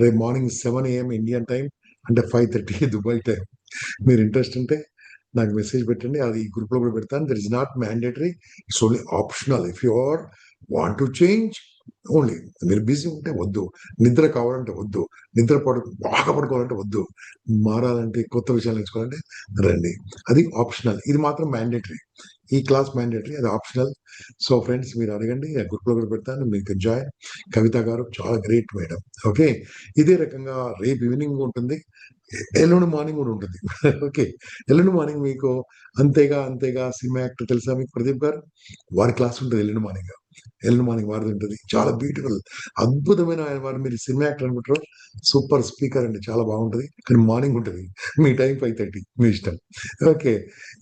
రేపు మార్నింగ్ 7 AM ఇండియన్ టైం అంటే 5:30 దుబాయ్ టైం. మీరు ఇంట్రెస్ట్ ఉంటే నాకు మెసేజ్ పెట్టండి. అది ఈ గ్రూప్ లో కూడా పెడతాను. That is not mandatory, it's only optional. If you are want to change only. మీరు బిజీ ఉంటే వద్దు, నిద్ర కావాలంటే వద్దు, నిద్ర బాగా పడుకోవాలంటే వద్దు, మారాలంటే కొత్త విషయాలు నేర్చుకోవాలంటే రండి. అది ఆప్షనల్. ఇది మాత్రం మ్యాండేటరీ. ఈ క్లాస్ మ్యాండేటరీ, అది ఆప్షనల్. సో ఫ్రెండ్స్, మీరు అడగండి, గ్రూప్లో కూడా పెడతాను, మీకు జాయిన్. కవిత గారు చాలా గ్రేట్ మేడం. ఓకే, ఇదే రకంగా రేపు ఈవినింగ్ ఉంటుంది, ఎల్లుండి మార్నింగ్ కూడా ఉంటుంది. ఓకే, ఎల్లుండి మార్నింగ్ మీకు అంతేగా సినిమా యాక్టర్ తెలుసా మీకు, ప్రదీప్ గారు? వారి క్లాస్ ఉంటుంది ఎల్లుండి మార్నింగ్ వారిది ఉంటుంది. చాలా బ్యూటిఫుల్, అద్భుతమైన ఆయన. వారు మీరు సినిమా యాక్టర్ అనుకుంటారు, సూపర్ స్పీకర్ అండి, చాలా బాగుంటుంది. కానీ మార్నింగ్ ఉంటుంది, మీ టైం 5:30, మీ ఇష్టం. ఓకే,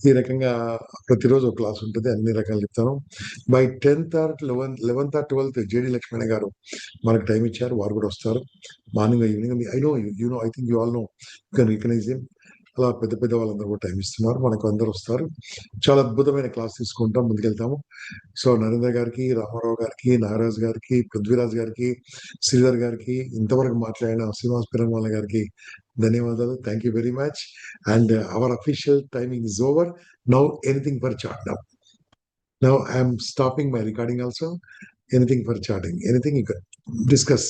ఈ రకంగా ప్రతిరోజు ఒక క్లాస్ ఉంటుంది, అన్ని రకాలు చెప్తాను. By 10th or 11th or 12th JD Lakshmana గారు మనకు టైం ఇచ్చారు, వారు కూడా వస్తారు morning evening. I know I think you all know, you can recognise him. అలా పెద్ద వాళ్ళందరూ కూడా టైం ఇస్తున్నారు, మనకు అందరూ వస్తారు. చాలా అద్భుతమైన క్లాస్ తీసుకుంటాం, ముందుకెళ్తాము. సో నరేంద్ర గారికి, రామారావు గారికి, నాగరాజు గారికి, పృథ్వీరాజ్ గారికి, శ్రీధర్ గారికి, ఇంతవరకు మాట్లాడిన శ్రీనివాస్ పెరంవాల గారికి ధన్యవాదాలు. Thank you very much. And our official timing is over now. Anything for chat now. Now I am stopping my recording also. Anything for chatting, anything you can discuss.